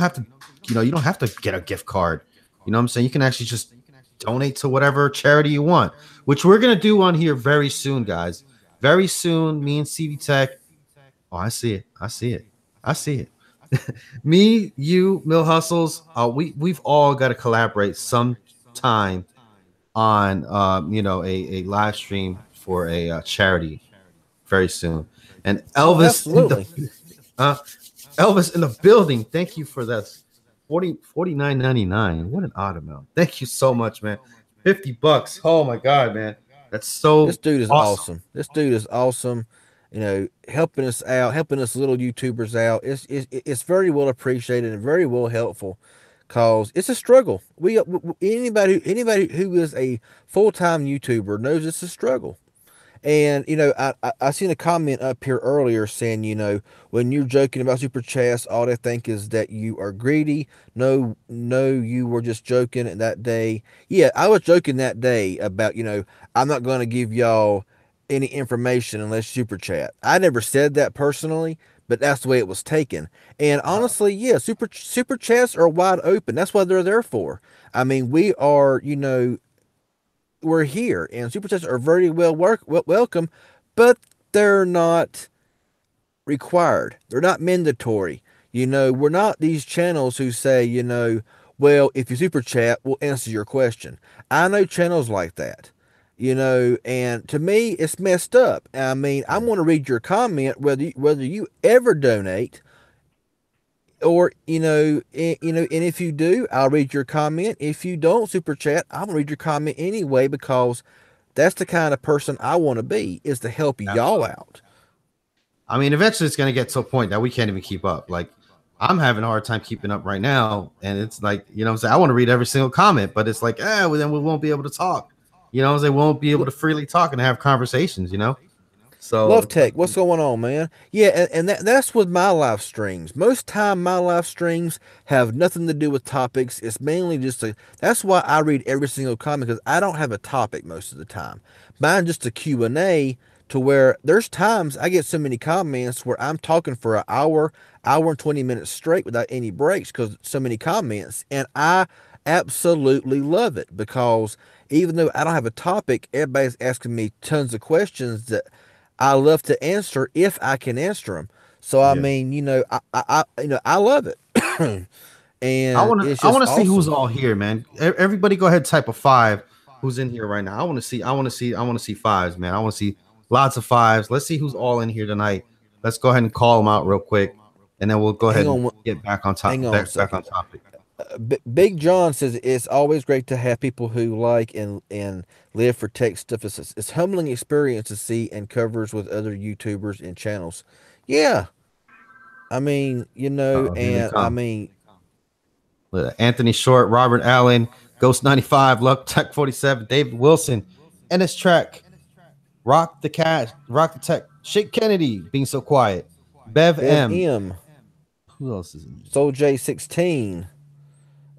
have to get a gift card. You know what I'm saying? You can actually just donate to whatever charity you want, which we're gonna do on here very soon, guys. Very soon, me and CV Tech. Oh, I see it. I see it. I see it. Me, you, Mill Hustles. We've all got to collaborate sometime on a live stream for a charity very soon. And Oh, Elvis in the absolutely. uh, Elvis in the building. Thank you for that. 49.99. What an odd amount. Thank you so much, man. $50. Oh my god, man. That's This so dude is awesome. awesome. This dude is awesome. You know, helping us out, helping us little YouTubers out. It's very well appreciated and very well helpful, cause it's a struggle. Anybody who is a full time YouTuber knows it's a struggle. And I seen a comment up here earlier saying, when you're joking about super chats, all they think is that you are greedy. No, no, you were just joking that day. Yeah, I was joking that day about, I'm not going to give y'all any information unless super chat. I never said that personally, but that's the way it was taken. And honestly, yeah, super chats are wide open. That's what they're there for. I mean, we're here, and super chats are very welcome, but they're not required. They're not mandatory. We're not these channels who say, well, if you super chat, we'll answer your question. I know channels like that. And to me, it's messed up. I mean, I'm going to read your comment whether you ever donate or and if you do, I'll read your comment. If you don't super chat, I'll read your comment anyway, because that's the kind of person I want to be, is to help y'all Absolutely. out. I mean, eventually it's going to get to a point that we can't even keep up. Like, I'm having a hard time keeping up right now. And it's like, what I'm saying? I want to read every single comment, but it's like, well, then we won't be able to talk. What I'm saying? We won't be able to freely talk and have conversations. So Love it's like, Tech, what's going on, man? Yeah, and that's with my live streams. Most time my live streams have nothing to do with topics. It's mainly just that's why I read every single comment, because I don't have a topic most of the time. Mine just a Q&A, to where there's times I get so many comments where I'm talking for an hour and 20 minutes straight without any breaks, because so many comments. And I absolutely love it, because even though I don't have a topic, everybody's asking me tons of questions that I love to answer if I can answer them. So I yeah. mean, I love it, I and want to it's I just want to see who's awesome. all here, man. Everybody go ahead, type a five who's in here right now. I want to see fives, man. I want to see lots of fives. Let's see who's all in here tonight. Let's go ahead and call them out real quick, and then we'll go Hang ahead and on, get back on hang top on a back second. on topic. Big John says it's always great to have people who like and live for tech stuff. It's humbling experience to see and covers with other YouTubers and channels. Yeah, I mean, Here they and I come. mean, Anthony Short, Robert Allen, Ghost 95, Luck Tech 47, David Wilson, NS Track, Rock the Cat, Rock the Tech, Shake Kennedy, being so quiet, Bev Bev M. M, Who else is in here? Soul J16,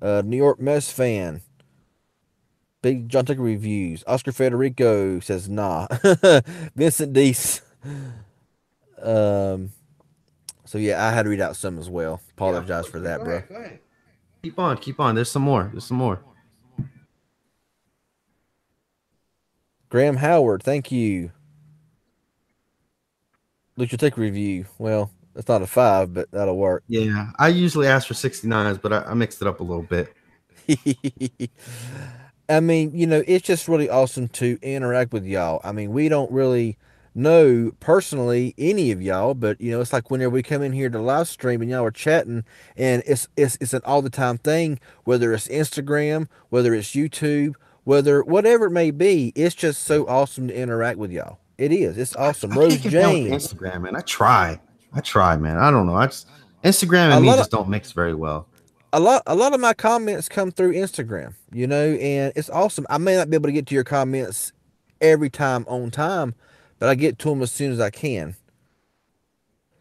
New York Mess Fan, Big John Tucker Reviews. Oscar Federico says nah. Vincent Deese. Um, so yeah, I had to read out some as well. Yeah, of Apologize course, for man. that, Go bro. ahead, go ahead. Keep on, keep on. There's some more. There's some more. Graham Howard, thank you. Look your take review. Well, that's not a 5, but that'll work. Yeah, I usually ask for 69s, but I mixed it up a little bit. I mean, it's just really awesome to interact with y'all. I mean, we don't really know personally any of y'all, but it's like whenever we come in here to live stream and y'all are chatting, and it's an all the time thing, whether it's Instagram, whether it's YouTube, whatever it may be, it's just so awesome to interact with y'all. It is. It's awesome. I Rose can't get down with Jane. Instagram, man. I try, man. I don't know. I just Instagram A and me lot of just don't mix very well. a lot of my comments come through Instagram, and it's awesome. I may not be able to get to your comments every time on time, but I get to them as soon as I can.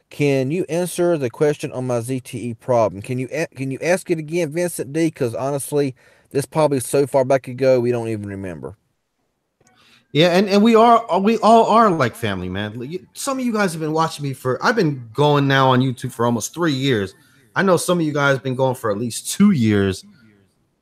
Can you answer the question on my ZTE problem? Can you ask it again, Vincent D? Because honestly, this probably so far back ago we don't even remember. Yeah, and we all are like family, man. Some of you guys have been watching me for. I've been going now on YouTube for almost 3 years. I know some of you guys have been going for at least 2 years.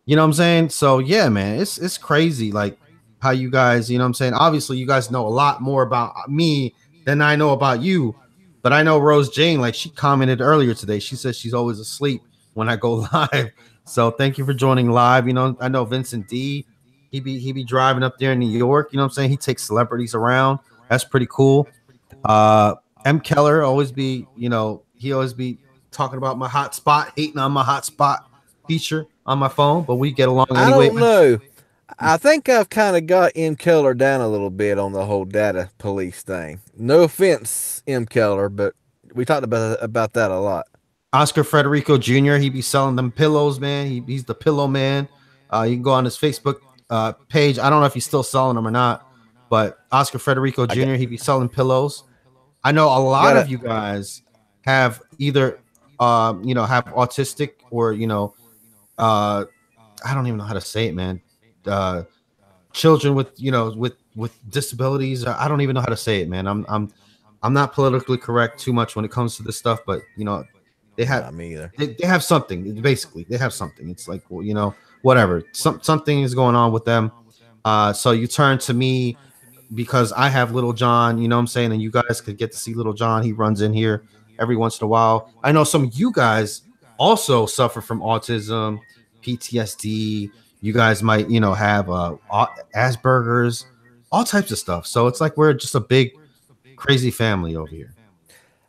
You know what I'm saying? So yeah, man, it's crazy like how you guys, you know what I'm saying? Obviously, you guys know a lot more about me than I know about you. But I know Rose Jane, like she commented earlier today. She says she's always asleep when I go live. So thank you for joining live. I know Vincent D. He be driving up there in New York. You know what I'm saying? He takes celebrities around. That's pretty cool. Uh M. Keller always be, he always be talking about my hotspot, hating on my hotspot feature on my phone, but we get along I anyway. don't know. I think I've kind of got M. Keller down a little bit on the whole data police thing. No offense, M. Keller, but we talked about that a lot. Oscar Federico Jr., he be selling them pillows, man. He's the pillow man. You can go on his Facebook page. I don't know if he's still selling them or not, but Oscar Federico I got, Jr., he be selling pillows. I know a I lot got of you guys have either, have autistic or, uh, I don't even know how to say it, man. Uh, Children with, with disabilities. I don't even know how to say it, man. I'm not politically correct too much when it comes to this stuff, but they have not me either. they have something. Basically, they have something. It's like, well, whatever. Something is going on with them. So you turn to me because I have Little John, you know what I'm saying, and you guys could get to see Little John. He runs in here every once in a while. I know some of you guys also suffer from autism, PTSD. You guys might, have Asperger's, all types of stuff. So it's like we're just a big, crazy family over here.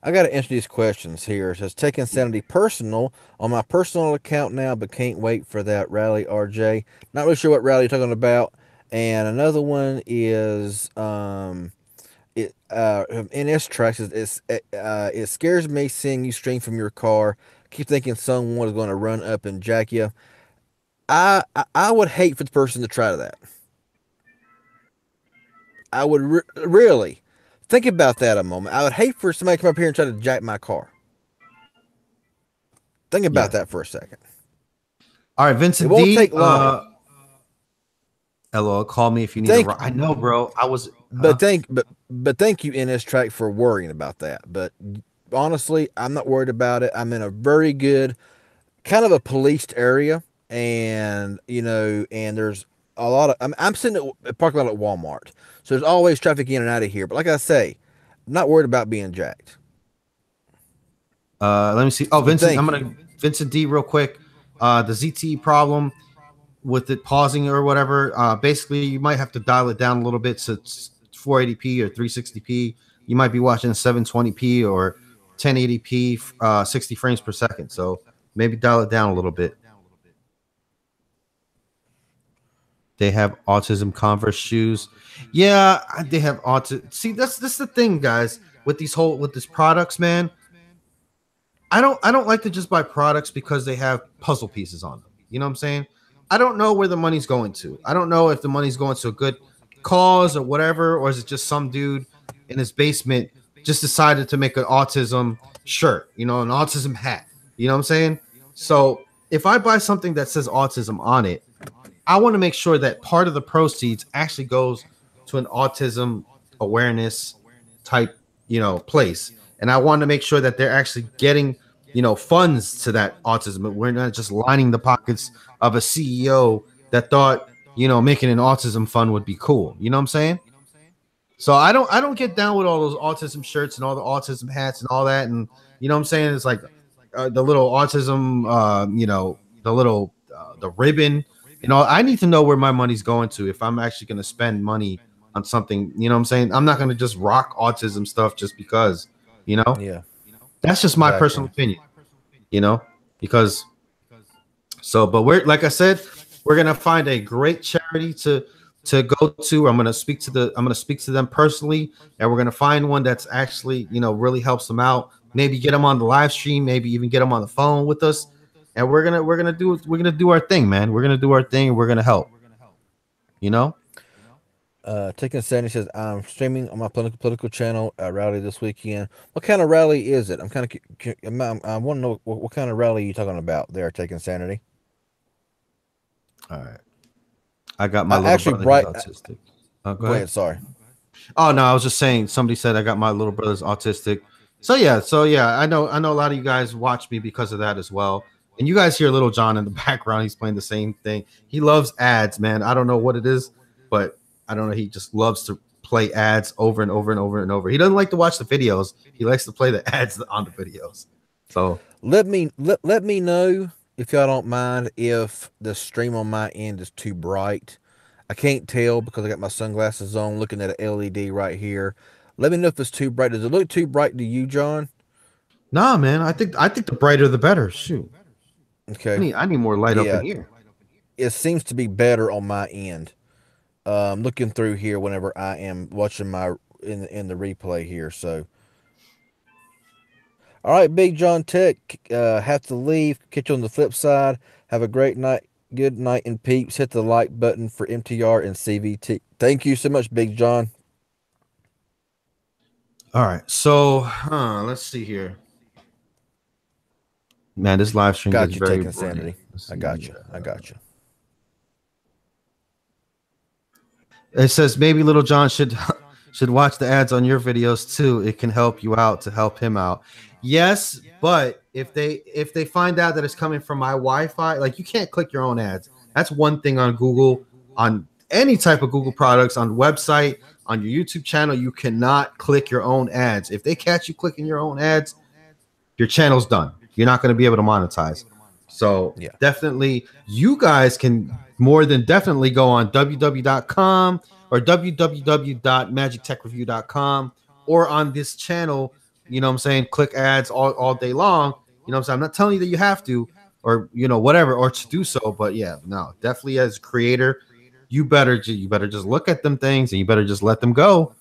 I got to answer these questions here. It says, take insanity personal on my personal account now, but can't wait for that rally, RJ. Not really sure what rally you're talking about. And another one is NS tracks. It scares me seeing you stream from your car. Keep thinking someone is going to run up and jack you. I would hate for the person to try that. I would really think about that a moment. I would hate for somebody to come up here and try to jack my car. Think Yeah. about that for a second. All right, It Vincent won't D. take long. LOL, call me if you need Thank, I know, bro. I was. but thank you, NS Track, for worrying about that. But honestly, I'm not worried about it. I'm in a very good, kind of a policed area, and and there's a lot of. I'm sitting at a parking lot at Walmart, so there's always traffic in and out of here. But like I say, I'm not worried about being jacked. Let me see. Oh, But Vincent, thank you. Vincent D. Real quick. The ZTE problem with it pausing or whatever. Basically, you might have to dial it down a little bit so it's 480p or 360p. You might be watching 720p or 1080p, 60 frames per second. So maybe dial it down a little bit. They have autism Converse shoes. Yeah, they have autism. See, that's the thing, guys. With these products, man. I don't like to just buy products because they have puzzle pieces on them. You know what I'm saying? I don't know where the money's going to. I don't know if the money's going to a good cause or whatever, or is it just some dude in his basement just decided to make an autism shirt, an autism hat. You know what I'm saying? So if I buy something that says autism on it, I want to make sure that part of the proceeds actually goes to an autism awareness type, place. And I want to make sure that they're actually getting, funds to that autism. We're not just lining the pockets of a CEO that thought, making an autism fund would be cool. You know what I'm saying? So I don't get down with all those autism shirts and all the autism hats and all that. And you know what I'm saying? It's like the little autism, the little the ribbon. You know, I need to know where my money's going to if I'm actually going to spend money on something. You know what I'm saying? I'm not going to just rock autism stuff just because. You know, Yeah, that's just my personal exactly. opinion. You know, because so, but we're like I said, we're gonna find a great charity to go to. I'm gonna speak to them personally, and we're gonna find one that's actually really helps them out. Maybe get them on the live stream, maybe even get them on the phone with us, and we're gonna do our thing, man. We're gonna do our thing, and we're gonna help. You know. Taking Sandy says I'm streaming on my political channel a rally this weekend. What kind of rally is it? I'm kind of I want to know what kind of rally you talking about there. Taking Sanity. All right. I got my I little actually brother. He's bright. autistic. Oh, go Go ahead. ahead. Sorry. Oh no, I was just saying. Somebody said I got my little brother's autistic. So yeah. I know a lot of you guys watch me because of that as well. And you guys hear Little John in the background. He's playing the same thing. He loves ads, man. I don't know what it is, but I don't know. He just loves to play ads over and over and over and over. He doesn't like to watch the videos. He likes to play the ads on the videos. So Let me know if y'all don't mind if the stream on my end is too bright. I can't tell because I got my sunglasses on, looking at an LED right here. Let me know if it's too bright. Does it look too bright to you, John? nah, man. I think the brighter the better. Shoot. I Okay. need I need more light up in Yeah, here. it seems to be better on my end. Looking through here whenever I am watching my in the replay here. So, all right, Big John Tech, have to leave. Catch you on the flip side. Have a great night. Good night, and peeps. Hit the like button for MTR and CVT. Thank you so much, Big John. All right. So, let's see here. Man, this live stream gets Got you, very taking bright. sanity. Let's I see. got you. I got you. It says maybe Little John should should watch the ads on your videos too. It can help you out to help him out. Yes, but if they find out that it's coming from my Wi-Fi, like you can't click your own ads. That's one thing on Google, on any type of Google products, on website, on your YouTube channel, you cannot click your own ads. If they catch you clicking your own ads, your channel's done. You're not going to be able to monetize. So Yeah. definitely, you guys can more than definitely go on www.com or www.magictechreview.com or on this channel. You know what I'm saying? Click ads all day long. You know what I'm saying? I'm not telling you that you have to or whatever or to do so, but yeah, no, definitely as a creator, you better just look at them things and you better just let them go.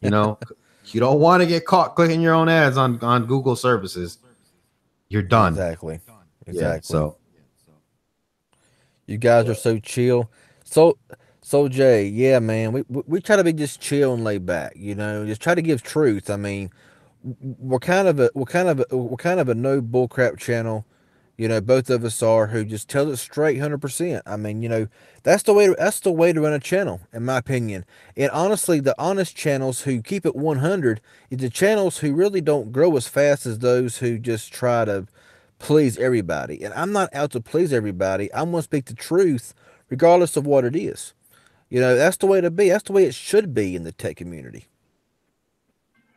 You know, you don't want to get caught clicking your own ads on Google services. You're done. Exactly. Yeah. Exactly. So You guys are so chill. So Jay, yeah, man, we try to be just chill and laid back, just try to give truth. I mean, we're kind of a no bullcrap channel. Both of us are, who just tell it straight 100%. I mean, that's the way to run a channel, in my opinion. And honestly, the honest channels who keep it 100 is the channels who really don't grow as fast as those who just try to please everybody. And I'm not out to please everybody. I'm going to speak the truth regardless of what it is. That's the way to be. That's the way it should be in the tech community.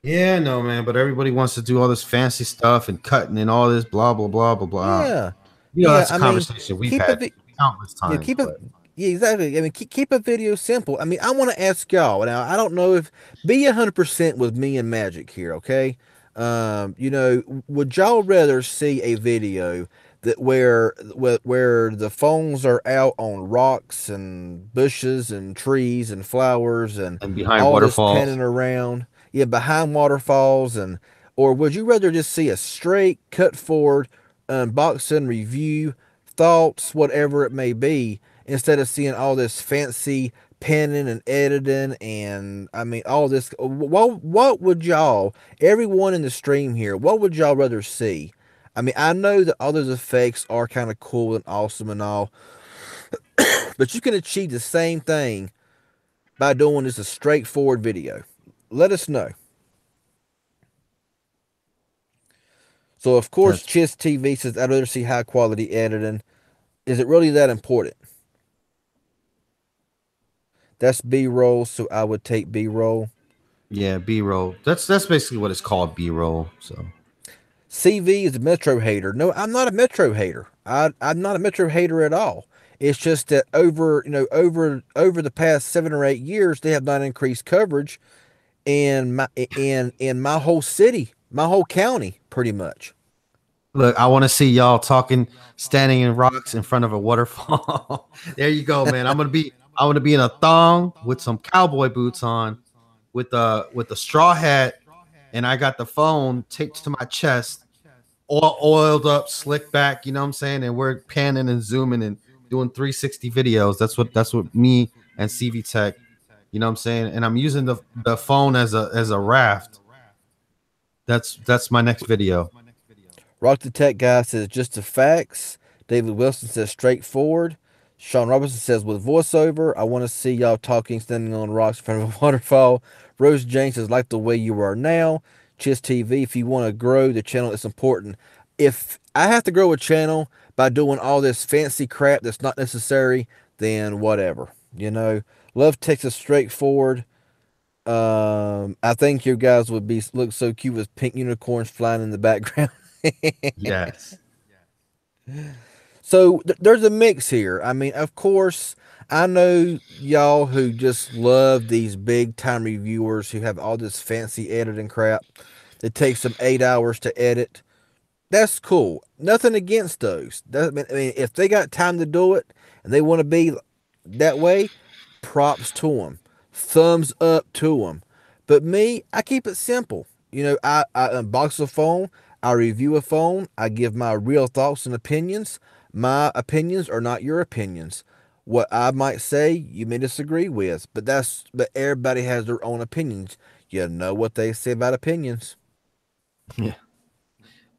yeah, no, man. But everybody wants to do all this fancy stuff and cutting and all this blah blah blah blah blah. Yeah. Yeah, That's a I mean, conversation we've keep a had vi- countless yeah, times. keep a But yeah, exactly. I mean, keep a video simple. I mean, I want to ask y'all now. I don't know if be 100% with me and Magic here, okay? Would y'all rather see a video that where the phones are out on rocks and bushes and trees and flowers and and behind all this waterfalls, panning around, yeah, behind waterfalls, or would you rather just see a straight cut forward unboxing review, thoughts, whatever it may be, instead of seeing all this fancy penning and editing, and I mean all this? What would y'all, everyone in the stream here, what would y'all rather see? I mean, I know that all those effects are kind of cool and awesome and all, but you can achieve the same thing by doing just a straightforward video. Let us know. So of course, that's Chiz TV says I'd rather see high quality editing. Is it really that important? That's B-roll, so I would take B-roll. yeah, B roll. That's basically what it's called, B roll. So CV is a Metro hater. No, I'm not a Metro hater. I'm not a Metro hater at all. It's just that over the past 7 or 8 years, they have not increased coverage in my whole city, my whole county, pretty much. Look, I want to see y'all talking, standing in rocks in front of a waterfall. There you go, man. I want to be in a thong with some cowboy boots on, with a straw hat, and I got the phone taped to my chest, all oiled up, slick back. You know what I'm saying? And we're panning and zooming and doing 360 videos. That's what me and CV Tech. You know what I'm saying? And I'm using the phone as a raft. That's my next video. Rock the Tech guy says just the facts. David Wilson says straightforward. Sean Robertson says with voiceover. I want to see y'all talking, standing on rocks in front of a waterfall. Rose Jane says like the way you are now. Chiz TV, if you want to grow the channel, it's important. If I have to grow a channel by doing all this fancy crap that's not necessary, then whatever. Love Texas straightforward. I think your guys would be look so cute with pink unicorns flying in the background. Yes. So there's a mix here. I mean, of course, I know y'all who just love these big time reviewers who have all this fancy editing crap that takes them 8 hours to edit. That's cool. Nothing against those. I mean, if they got time to do it and they want to be that way, props to them. Thumbs up to them. But me, I keep it simple. I unbox a phone, I review a phone, I give my real thoughts and opinions. My opinions are not your opinions. What I might say, you may disagree with, but everybody has their own opinions. You know what they say about opinions. Yeah.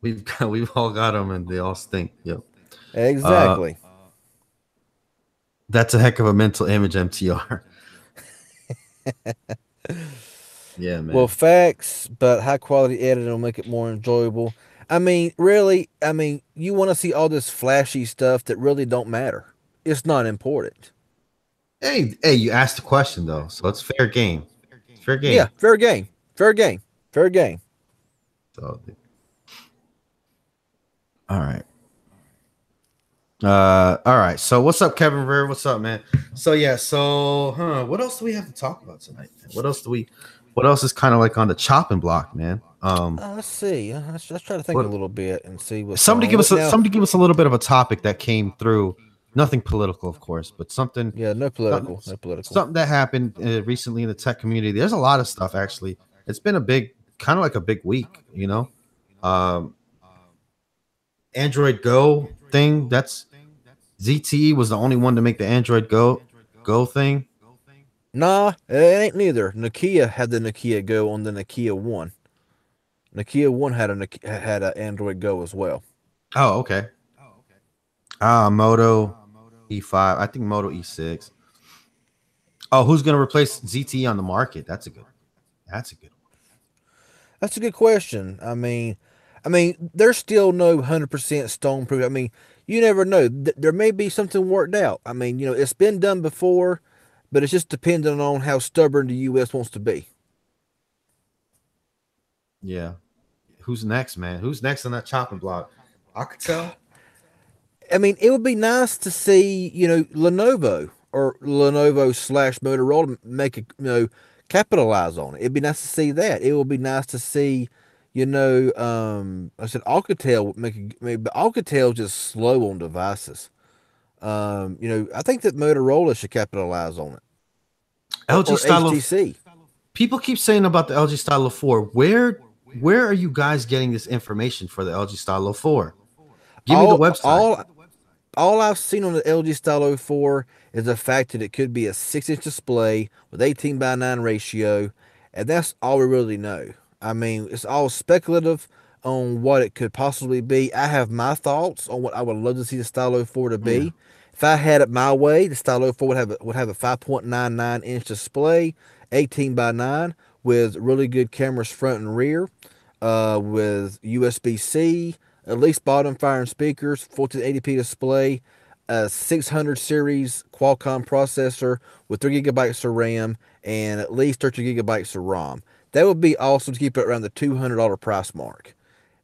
We've all got them and they all stink. Yep. Exactly. That's a heck of a mental image, MTR. Yeah, man. Well, facts, but high quality editing will make it more enjoyable. I mean, really, you want to see all this flashy stuff that really don't matter. It's not important. Hey, you asked the question though, so it's fair game. Fair Yeah, game. fair game. Fair game. Fair game. So, all right. All right. So what's up, Kevin Ver? What's up, man? So yeah, what else do we have to talk about tonight, man? What else is kind of like on the chopping block, man? Let's see. Let's try to think a little bit and see what's somebody going on. somebody give us a little bit of a topic that came through. Nothing political, of course, but something. Yeah, no political. No political. Something that happened recently in the tech community. There's a lot of stuff actually. It's been a big, kind of like a big week, Android Go thing. That's ZTE was the only one to make the Android Go thing. Nah, it ain't neither. Nokia had the Nokia Go on the Nokia One. Nokia One had a Android Go as well. Oh, okay. Moto E5. I think Moto E6. Oh, who's gonna replace ZTE on the market? That's a good one. That's a good question. I mean, there's still no 100% stone proof. I mean, you never know. There may be something worked out. I mean, it's been done before, but it's just dependent on how stubborn the U.S. wants to be. Yeah. Who's next, man? Who's next on that chopping block? I could tell. I mean, it would be nice to see, Lenovo or Lenovo / Motorola make capitalize on it. It'd be nice to see that. It would be nice to see, I said Alcatel maybe Alcatel just slow on devices. I think that Motorola should capitalize on it. LG Stylo. HTC. People keep saying about the LG Stylo 4. Where are you guys getting this information for the LG Stylo 4? Give me the website. All I've seen on the LG Stylo 4 is the fact that it could be a 6-inch display with 18:9 ratio, and that's all we really know. I mean, it's all speculative on what it could possibly be. I have my thoughts on what I would love to see the Stylo 4 to be. Yeah. If I had it my way, the Stylo 4 would have a 5.99-inch display, 18:9, with really good cameras front and rear, with USB-C, at least bottom firing speakers, 1480p display, a 600 series Qualcomm processor with 3 gigabytes of RAM and at least 30 gigabytes of ROM. That would be awesome to keep it around the $200 price mark.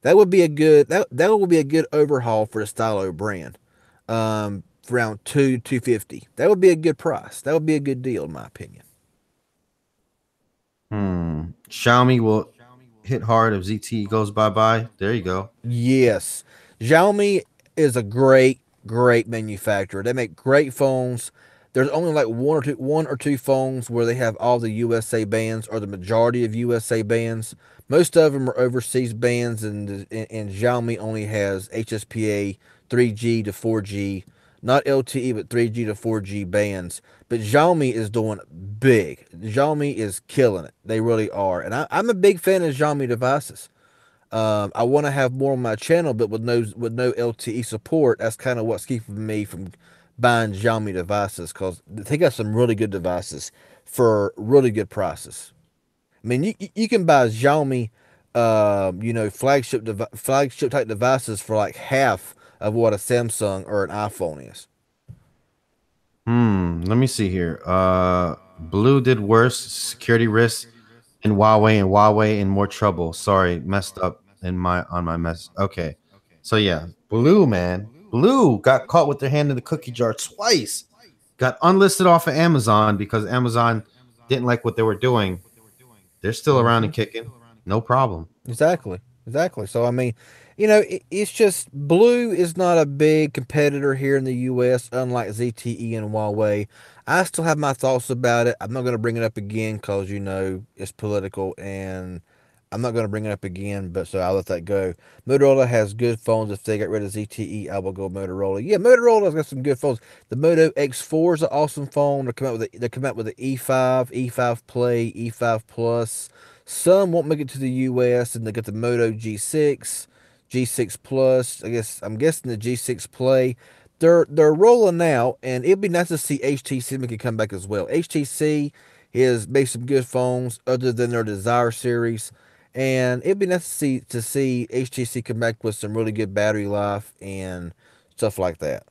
That would be a good that would be a good overhaul for the Stylo brand. For around 250. That would be a good price. That would be a good deal in my opinion. Xiaomi will hit hard if ZTE goes bye bye. There you go. Yes. Xiaomi is a great manufacturer. They make great phones. There's only like one or two phones where they have all the USA bands or the majority of USA bands. Most of them are overseas bands, and Xiaomi only has HSPA 3G to 4G, not LTE but 3G to 4G bands. But Xiaomi is doing big. Xiaomi is killing it. They really are, and I'm a big fan of Xiaomi devices. I want to have more on my channel, but with no LTE support, that's kind of what's keeping me from buying Xiaomi devices because they got some really good devices for really good prices. I mean, you can buy Xiaomi, flagship type devices for like half of what a Samsung or an iPhone is. Let me see here. Blue did worse. Security risks in Huawei, and Huawei in more trouble. Sorry, messed up in my on my mess. Okay. So yeah, Blue, man. Blue got caught with their hand in the cookie jar twice. Got unlisted off of Amazon because Amazon didn't like what they were doing. They're still around and kicking. No problem. Exactly. Exactly. So I mean, it's just Blue is not a big competitor here in the US, unlike ZTE and Huawei. I still have my thoughts about it. I'm not going to bring it up again because it's political, and I'm not going to bring it up again. But so I'll let that go. Motorola has good phones. If they get rid of ZTE, I will go Motorola. Yeah, Motorola's got some good phones. The Moto X4 is an awesome phone. They come out with the E5, E5 Play, E5 Plus. Some won't make it to the US, and they got the Moto G6, G6 Plus. I'm guessing the G6 Play. They're rolling out, and it'd be nice to see HTC make a comeback as well. HTC has made some good phones other than their Desire series, and it'd be nice to see HTC come back with some really good battery life and stuff like that.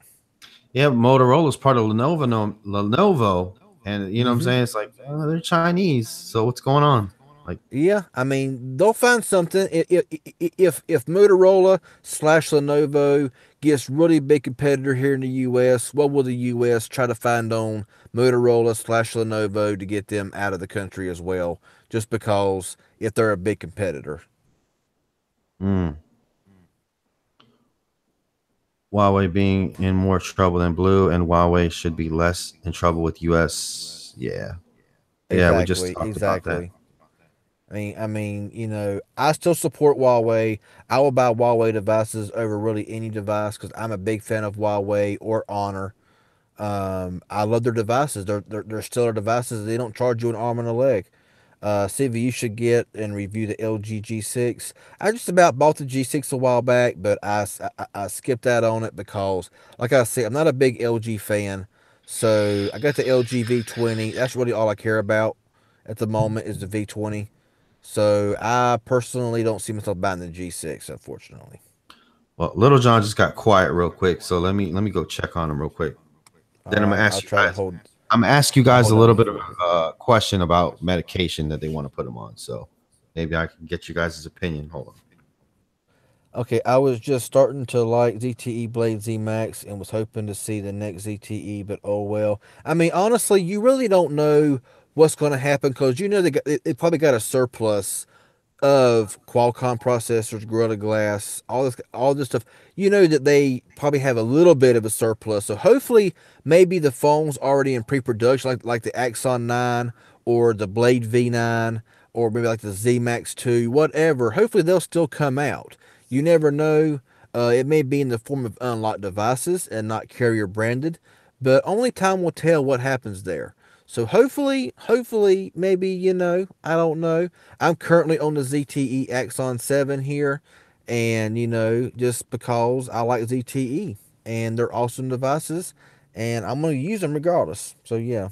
Yeah, Motorola's part of Lenovo, no, Lenovo, and you know what I'm Hmm. saying. It's like they're Chinese, so what's going on? Like, Yeah, I mean they'll find something. If Motorola slash Lenovo gets really big competitor here in the U.S., what will the U.S. try to find on Motorola slash Lenovo to get them out of the country as well? Just because if they're a big competitor. mm, Huawei being in more trouble than Blue, and Huawei should be less in trouble with US. Yeah, yeah, we just Exactly, talked about that. exactly. I still support Huawei. I will buy Huawei devices over really any device because I'm a big fan of Huawei or Honor. I love their devices. They're stellar devices. They don't charge you an arm and a leg. CV, you should get and review the LG G6. I just about bought the G6 a while back, but I skipped out on it because, like I said, I'm not a big LG fan. So I got the LG V20. That's really all I care about at the moment is the V20. So I personally don't see myself buying the G6, unfortunately. Well, Little John just got quiet real quick, so let me go check on him real quick. All Then I'm gonna right, ask I'll you try to guys. hold. I'm gonna ask you I'll guys a hold down little the bit of fort. a question about medication that they want to put him on. So maybe I can get you guys' opinion. Hold on. Okay, I was just starting to like ZTE Blade Z Max and was hoping to see the next ZTE, but oh well. I mean, honestly, you really don't know what's going to happen because they probably got a surplus of Qualcomm processors, Gorilla Glass, all this stuff. You know that they probably have a little bit of a surplus. So hopefully, maybe the phone's already in pre-production, like the Axon 9 or the Blade V9 or maybe like the Z Max 2, whatever. Hopefully, they'll still come out. You never know. It may be in the form of unlocked devices and not carrier branded, but only time will tell what happens there. So hopefully, maybe, I don't know. I'm currently on the ZTE Axon 7 here, and just because I like ZTE and they're awesome devices, and I'm gonna use them regardless. So yeah.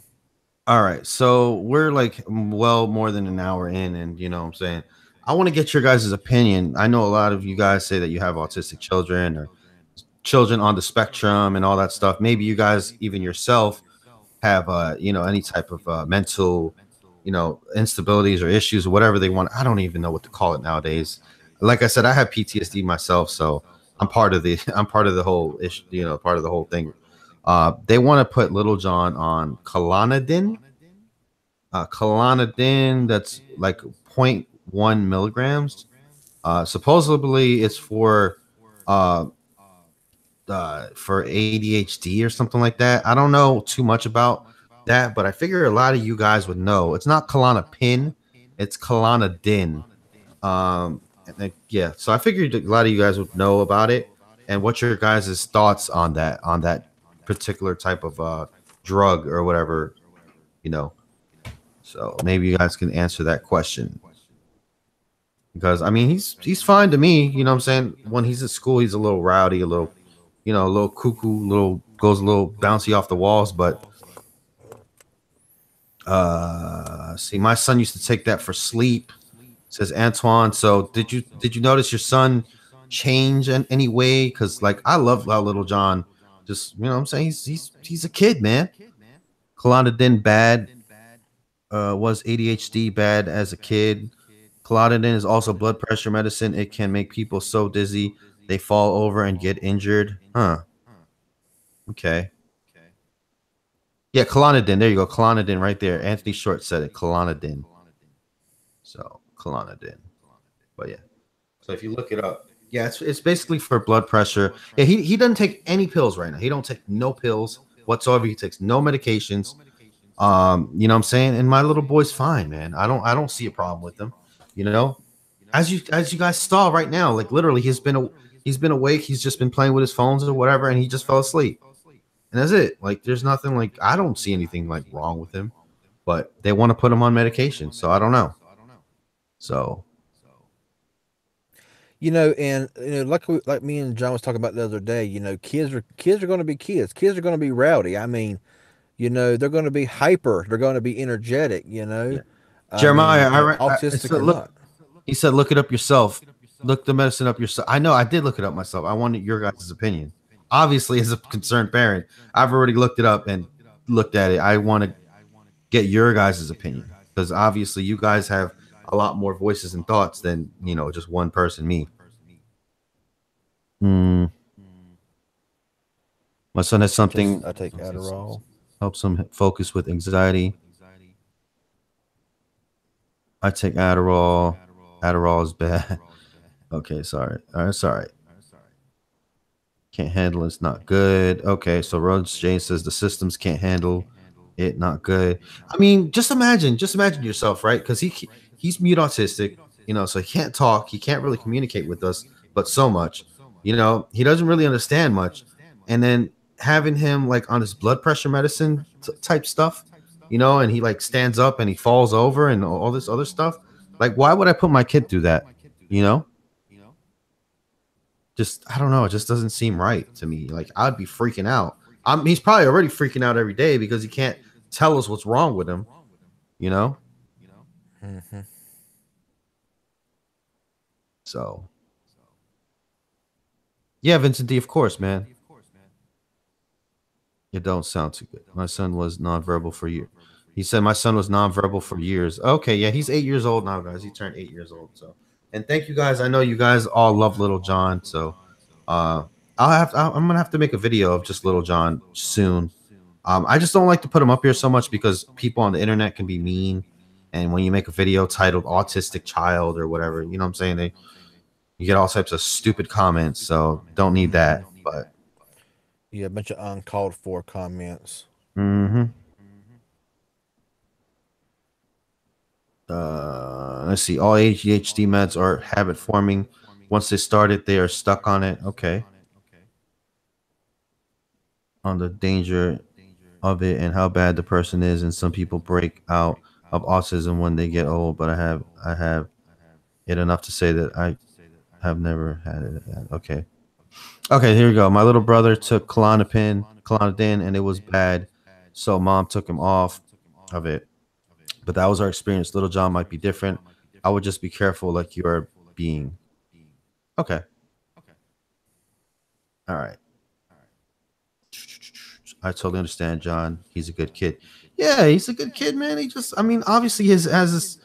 All right, so we're like well more than an hour in, and you know what I'm saying. I want to get your guys' opinion. I know a lot of you guys say that you have autistic children or children on the spectrum and all that stuff. Maybe you guys even yourself have any type of mental instabilities or issues or whatever they want. I don't even know what to call it nowadays. Like I said, I have PTSD myself, so I'm part of the I'm part of the whole issue, part of the whole thing. They want to put Little John on Klonidin. Klonidin, that's like zero point 0.1 milligrams. Supposedly it's uh for ADHD or something like that. I don't know too much about that, but I figure a lot of you guys would know. It's not Klonopin, it's Klonidin. And then, yeah, so I figured a lot of you guys would know about it. And what's your guys' thoughts on that particular type of drug or whatever, you know? So maybe you guys can answer that question. Because I mean, he's fine to me, you know what I'm saying? When he's at school, he's a little rowdy, a little, a little cuckoo, little goes a little bouncy off the walls, but see, my son used to take that for sleep, says Antoine. So did you notice your son change in any way? Because like I love how Little John just, what I'm saying, he's a kid, man. Klonidin bad, was ADHD bad as a kid. Klonidin is also blood pressure medicine. It can make people so dizzy they fall over and get injured. Huh. Okay. Yeah, Klonidin. There you go. Klonidin right there. Anthony Short said it. Klonidin. So Klonidin. But yeah. So if you look it up, yeah, it's basically for blood pressure. Yeah, he doesn't take any pills right now. He don't take no pills whatsoever. He takes no medications. You know what I'm saying? And my little boy's fine, man. I don't see a problem with him. You know, as you guys saw right now, like literally he's been awake. He's just been playing with his phones or whatever, and he just fell asleep. And that's it. Like there's nothing, like I don't see anything like wrong with him, but they want to put him on medication, so I don't know. So And like me and John was talking about the other day. Kids are going to be kids. Kids are going to be rowdy. I mean, they're going to be hyper. They're going to be energetic. yeah. I Jeremiah, mean, it autistic said, or look, not. he said, look it up yourself. Look the medicine up yourself. I know I did look it up myself. I wanted your guys' opinion. Obviously, as a concerned parent, I've already looked it up and looked at it. I want to get your guys' opinion because obviously you guys have a lot more voices and thoughts than just one person, me. Hmm. My son has Just something I take Adderall. helps him focus with anxiety. I take Adderall. Adderall is bad. Okay, sorry. All right, sorry. Can't handle it's not good. Okay, so Rose Jane says the systems can't handle it, not good. I mean, just imagine yourself, right? Because he's mute autistic, so he can't talk, he can't really communicate with us, but so much, he doesn't really understand much, and then having him like on his blood pressure medicine type stuff, and he like stands up and he falls over and all this other stuff. Like, why would I put my kid through that? You know? Just I don't know. It just doesn't seem right to me. Like I'd be freaking out. He's probably already freaking out every day because he can't tell us what's wrong with him. You know. Hmm. So yeah, Vincent D. Of course, man. You don't sound too good. My son was nonverbal for years. He said my son was nonverbal for years. Okay, yeah, he's 8 years old now, guys. He turned 8 years old. So, and thank you guys. I know you guys all love Little John. So, uh, I'm gonna have to make a video of just Little John soon. I just don't like to put him up here so much because people on the internet can be mean. And when you make a video titled "Autistic Child" or whatever, you know what I'm saying, you get all types of stupid comments. So don't need that. But Yeah, a bunch of uncalled for comments. mm-hmm. Let's see. All ADHD meds are habit forming. Once they started, they are stuck on it. Okay. On the danger of it and how bad the person is, and some people break out of autism when they get old. But I have it enough to say that I have never had it. Okay. Okay. Here we go. My little brother took Klonopin, and it was bad, so mom took him off of it. But that was our experience. Little John might be different. I would just be careful, like you are being. Okay. All right. I totally understand, John. He's a good kid. Yeah, he's a good kid, man. He just, I mean, obviously his has his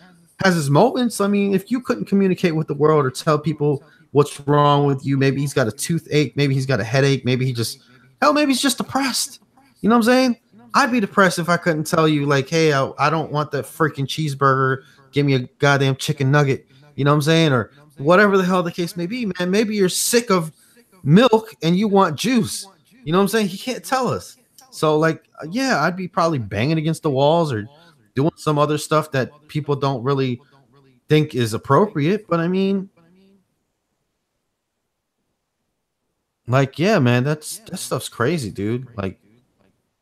has his moments. I mean, if you couldn't communicate with the world or tell people what's wrong with you, maybe he's got a toothache, maybe he's got a headache, maybe he just hell, maybe he's just depressed. You know what I'm saying? I'd be depressed if I couldn't tell you, like, hey, I don't want that freaking cheeseburger. Give me a goddamn chicken nugget. You know what I'm saying? Or whatever the hell the case may be, man. Maybe you're sick of milk and you want juice. You know what I'm saying? He can't tell us. So, like, yeah, I'd be probably banging against the walls or doing some other stuff that people don't really think is appropriate. But I mean, like, yeah, man, that stuff's crazy, dude. Like,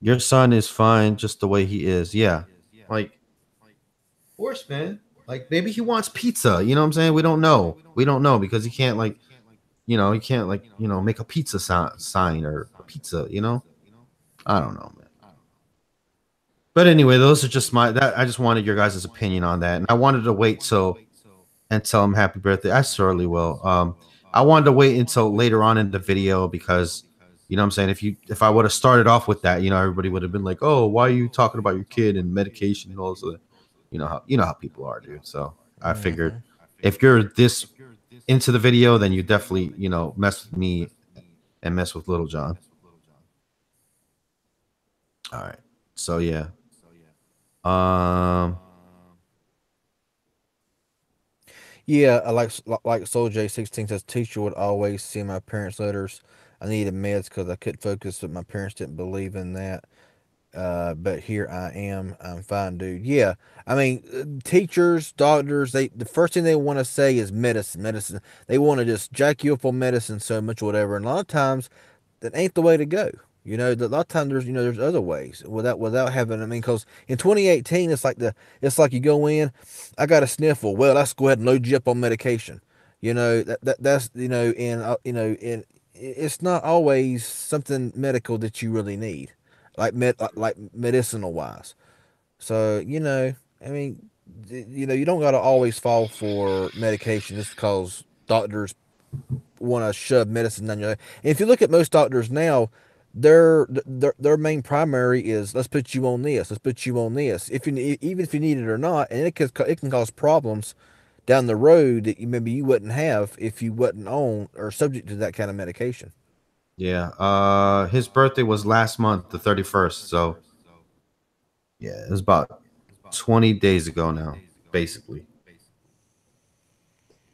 your son is fine just the way he is. Yeah. Like, of course, man. Like, maybe he wants pizza. You know what I'm saying? We don't know. We don't know because he can't, like, he can't, like, make a pizza sign or a pizza, I don't know, man. But anyway, those are just I just wanted your guys' opinion on that. And I wanted to wait and tell him happy birthday. I certainly will. I wanted to wait until later on in the video because, what I'm saying, if I would have started off with that, everybody would have been like, "Oh, why are you talking about your kid and medication and all this other," how people are, dude. So I figured Hmm. if you're this into the video, then you definitely, mess with me and mess with Little John. All right. So yeah. Um. Yeah, like Soul J16 says, teacher would always see my parents' letters. I needed meds because I couldn't focus, but my parents didn't believe in that. But here I am. I'm fine, dude. Yeah, I mean, teachers, doctors, the first thing they want to say is medicine, medicine. They want to just jack you up on medicine so much, whatever. And a lot of times, that ain't the way to go. A lot of times there's other ways without having. I mean, because in 2018, it's like you go in, I got a sniffle. Well, let's go ahead and load you up on medication. That's and it's not always something medical that you really need, like medicinal wise. So I mean, you don't got to always fall for medication just because doctors want to shove medicine down your. And if you look at most doctors now, their main primary is let's put you on this, let's put you on this. Even if you need it or not, and it can cause problems down the road that maybe you wouldn't have if you wasn't on or subject to that kind of medication. Yeah. His birthday was last month, the 31st. So yeah, it was about 20 days ago now, basically.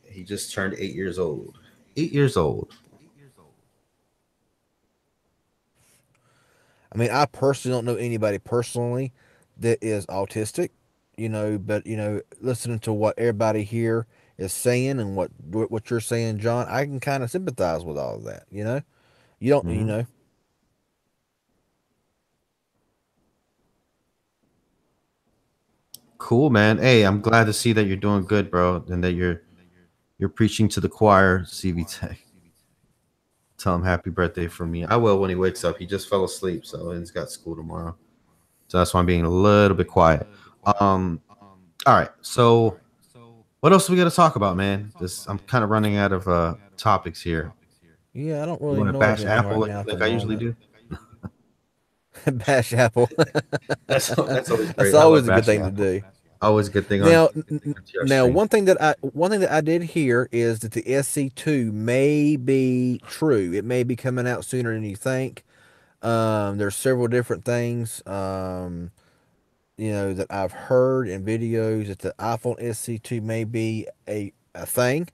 He just turned 8 years old. 8 years old. I mean, I personally don't know anybody personally that is autistic, but listening to what everybody here is saying and what you're saying, John, I can kind of sympathize with all of that. You don't, Hmm. Cool, man. Hey, I'm glad to see that you're doing good, bro, and that you're preaching to the choir, CV Tech. Tell him happy birthday for me. I will when he wakes up. He just fell asleep, so he's got school tomorrow. So that's why I'm being a little bit quiet. Um, all right. So what else do we got to talk about, man? This I'm kind of running out of topics here. Yeah, I don't You really want to know of bash anything Apple right like, now at the like I usually moment. do? Bash Apple. That's always That's great. I love always a good bashing thing to Apple. do. Always a good thing on Now, now stream. one thing that I did hear is that the SC2 may be true. It may be coming out sooner than you think. There's several different things, that I've heard in videos that the iPhone SC2 may be a thing.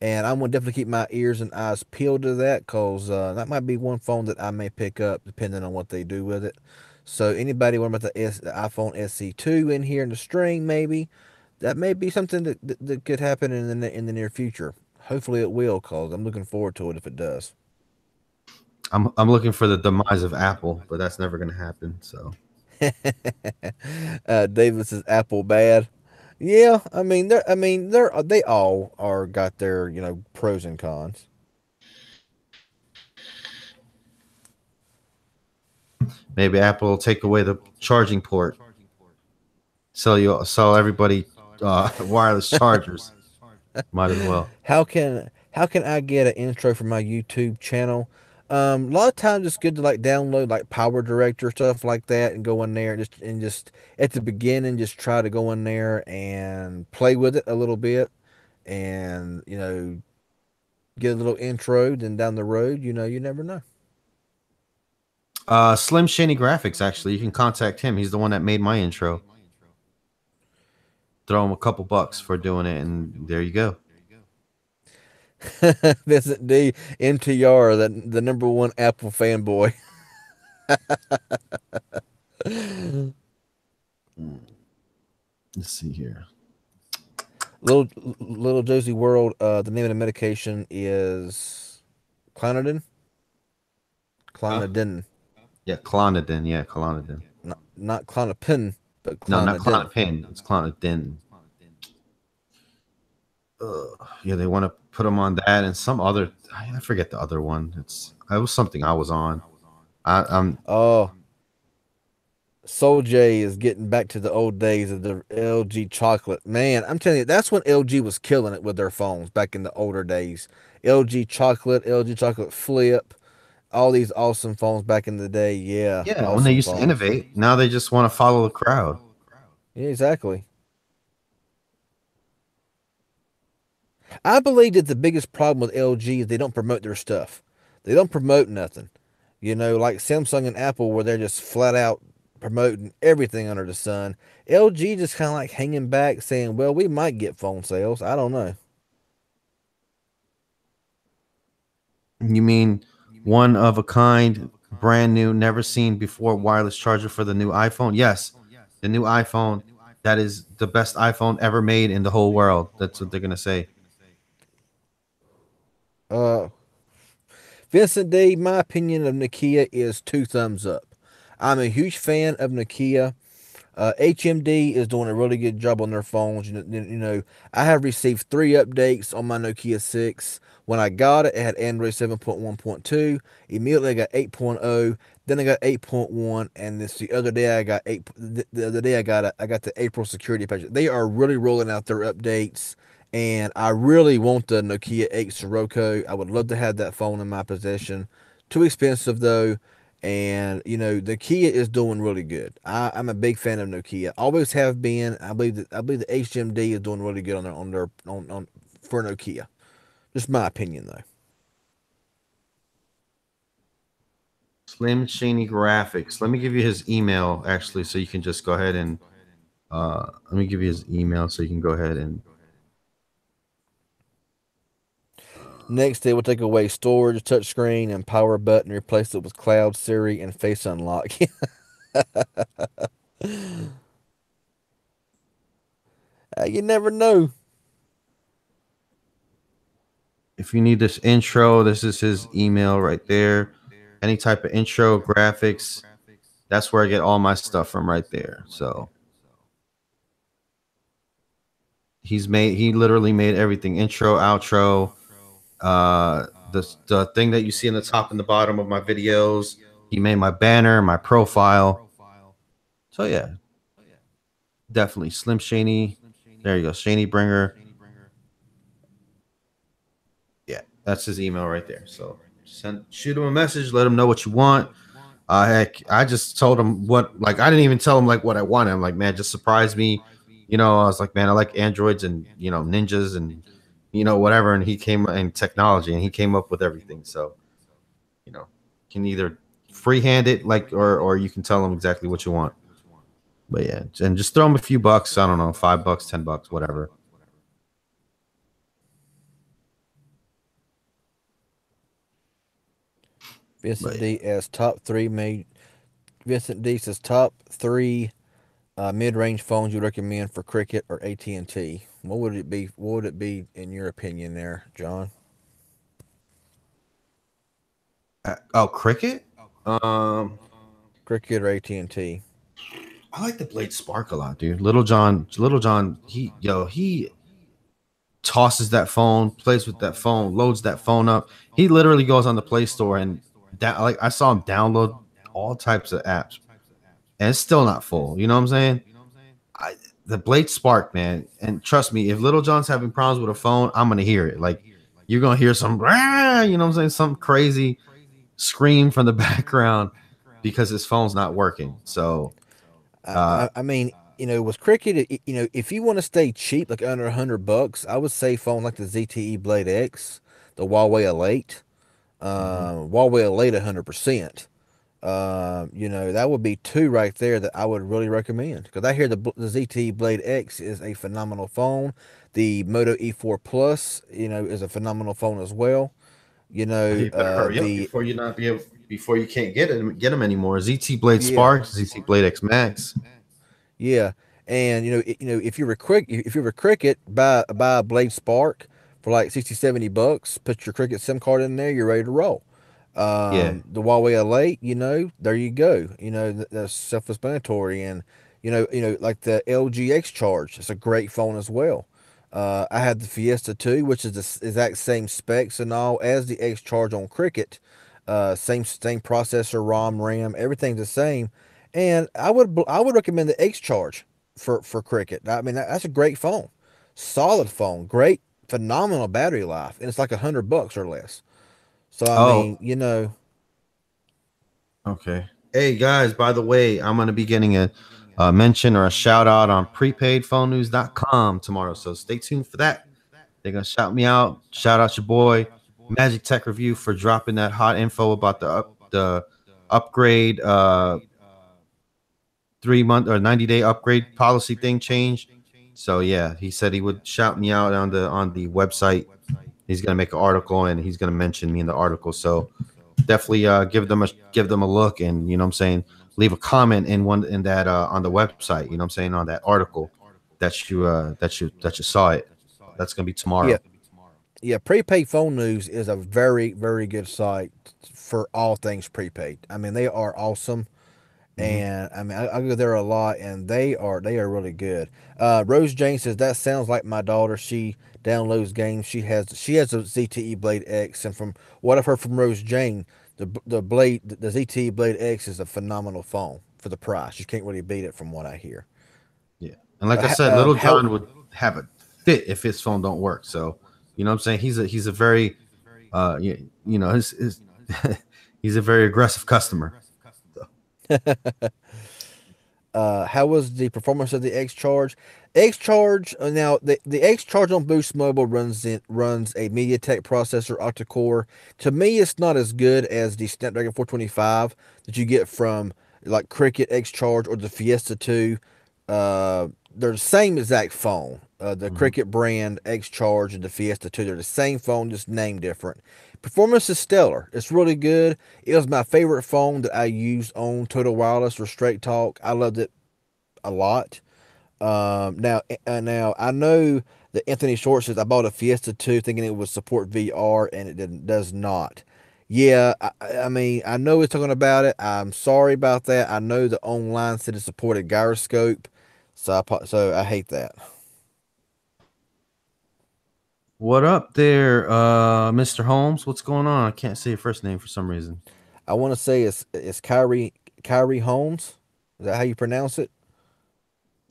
And I'm going to definitely keep my ears and eyes peeled to that because that might be one phone that I may pick up depending on what they do with it. So anybody wondering about the iPhone SC2 in here in the string, maybe that may be something that could happen in the near future. Hopefully it will, cause I'm looking forward to it if it does. I'm looking for the demise of Apple, but that's never gonna happen. So David says Apple bad. Yeah, they all are got their pros and cons. maybe Apple will take away the charging port, sell everybody wireless chargers. Might as well. How can I get an intro for my YouTube channel? A lot of times it's good to like download like Power Director stuff like that and go in there and just at the beginning just try to go in there and play with it a little bit and get a little intro. Then down the road, you never know. Slim Shady Graphics, actually, you can contact him. He's the one that made my intro. Throw him a couple bucks for doing it, and there you go. Vincent D. MTR, the number one Apple fanboy. Let's see here. Little Josie World. The name of the medication is Clonidine. Huh? Clonidine. Yeah, Clonidine. Yeah, Clonidine. Not Clonopin, but No, not Clonidine. Clonopin. It's Clonidine. Yeah, they want to put him on that and some other. I forget the other one. It was something I was on. I'm Oh, Soul J is getting back to the old days of the LG chocolate. Man, I'm telling you, that's when LG was killing it with their phones back in the older days. LG Chocolate Flip, all these awesome phones back in the day. Yeah, Yeah, when they awesome used to phones. innovate, now they just want to follow the crowd. Yeah, exactly. I believe that the biggest problem with LG is they don't promote their stuff. They don't promote nothing. Like Samsung and Apple, where they're just flat out promoting everything under the sun. LG just kind of like hanging back, saying, well, we might get phone sales. I don't know. You mean one of a kind, brand new, never seen before wireless charger for the new iPhone? Yes, the new iPhone. That is the best iPhone ever made in the whole world. That's what they're gonna say. Uh, Vincent D, my opinion of Nokia is two thumbs up. I'm a huge fan of Nokia. HMD is doing a really good job on their phones. I have received 3 updates on my Nokia 6. When I got it, it had Android 7.1.2. Immediately, I got 8.0. Then I got 8.1, and this the other day I got eight. The other day I got the April security patch. They are really rolling out their updates, and I really want the Nokia 8 Sirocco. I would love to have that phone in my possession. Too expensive though. And the Kia is doing really good. I'm a big fan of Nokia. Always have been. I believe the HMD is doing really good on for Nokia. Just my opinion though. Slim Shady Graphics. Let me give you his email actually, so you can just go ahead and let me give you his email so you can go ahead and Next, they will take away storage, touchscreen, and power button, replace it with Cloud, Siri, and Face Unlock. You never know. if you need this intro, this is his email right there. Any type of intro graphics, that's where I get all my stuff from right there. So he literally made everything, intro, outro, the thing that you see in the top and the bottom of my videos. He made my banner, my profile. So yeah, definitely Slim Shady. There you go, Shady Bringer. Yeah, that's his email right there. So shoot him a message, let him know what you want. Heck, I just told him what, like, I didn't even tell him like what I wanted. I'm like, man, just surprise me. I was like, man, I like androids and ninjas and whatever. And he came in technology and he came up with everything. So you know, can either freehand it like, or you can tell him exactly what you want. But yeah, and just throw him a few bucks. I don't know, $5, $10, whatever. Vincent But D as top three made. Vincent D says top three mid-range phones you recommend for CrIcKeT or AT&T. What would it be? What would it be in your opinion, there, John? oh, CrIcKeT. Um, CrIcKeT or AT&T? I like the Blade Spark a lot, dude. Little John, he tosses that phone, plays with that phone, loads that phone up. He literally goes on the Play Store and like I saw him download all types of apps, and it's still not full. You know what I'm saying? I, the Blade Spark, man, and trust me, if Little John's having problems with a phone, I'm gonna hear it. Like you're gonna hear some, you know what I'm saying, something crazy. scream from the background because his phone's not working. So I mean, with CrIcKeT, if you want to stay cheap, like under $100, I would say phone like the ZTE Blade X, the Huawei Elite, mhm. Huawei Elite 100%. That would be two right there that I would really recommend because I hear the ZTE Blade X is a phenomenal phone. The Moto E4 Plus, is a phenomenal phone as well. You better hurry up The before you not be able before you can't get them anymore. ZT Blade Yeah, Spark, ZT Blade X Max. yeah, and if you're a CrIcKeT, buy a Blade Spark for like 60, 70 bucks. Put your CrIcKeT SIM card in there, you're ready to roll. Yeah, The Huawei Elite, there you go. That's self-explanatory, and like the LG X Charge, it's a great phone as well. I had the Fiesta 2, which is the exact same specs and all as the X Charge on CrIcKeT. Same processor, ROM, RAM, everything's the same. And I would recommend the X Charge for CrIcKeT. I mean, that's a great phone, solid phone, great, phenomenal battery life, and it's like $100 or less. So I oh, mean, okay. Hey guys, by the way, I'm gonna be getting a mention or a shout out on prepaidphonenews.com tomorrow. So stay tuned for that. They're gonna shout me out. Shout out your boy Magic Tech Review for dropping that hot info about the upgrade 3 month or 90-day upgrade policy thing change. So yeah, he said he would shout me out on the website. He's gonna make an article and he's gonna mention me in the article. So definitely give them a look, and you know what I'm saying, leave a comment in one in that on the website, you know what I'm saying, on that article that you saw it. That's gonna be yeah, tomorrow. yeah. Prepaid phone news is a very, very good site for all things prepaid. I mean, they are awesome. Hmm. And I mean, I go there a lot, and they are really good. Rose Jane says that sounds like my daughter. She downloads games. She has a ZTE Blade X, and from what I've heard from Rose Jane, the ZTE Blade X is a phenomenal phone for the price. You can't really beat it from what I hear. Yeah, and like I said, Little How John would have a fit if his phone don't work. So you know what I'm saying, he's a very his he's a very aggressive customer. So, how was the performance of the X Charge? X Charge now the X Charge on Boost Mobile runs a MediaTek processor octa-core. To me, it's not as good as the Snapdragon 425 that you get from like CrIcKeT X Charge or the Fiesta 2. They're the same exact phone. The mhm. CrIcKeT brand X Charge and the Fiesta 2, they're the same phone, just named different. Performance is stellar. It's really good. It was my favorite phone that I used on Total Wireless or Straight Talk. I loved it a lot. Now I know that Anthony Short says I bought a Fiesta 2 thinking it would support VR and it does not. Yeah, I mean I know it's talking about it. I'm sorry about that. I know the online said it supported gyroscope, so I hate that. What up there, Mr. Holmes? What's going on? I can't say your first name for some reason. I want to say it's Kyrie Holmes. Is that how you pronounce it?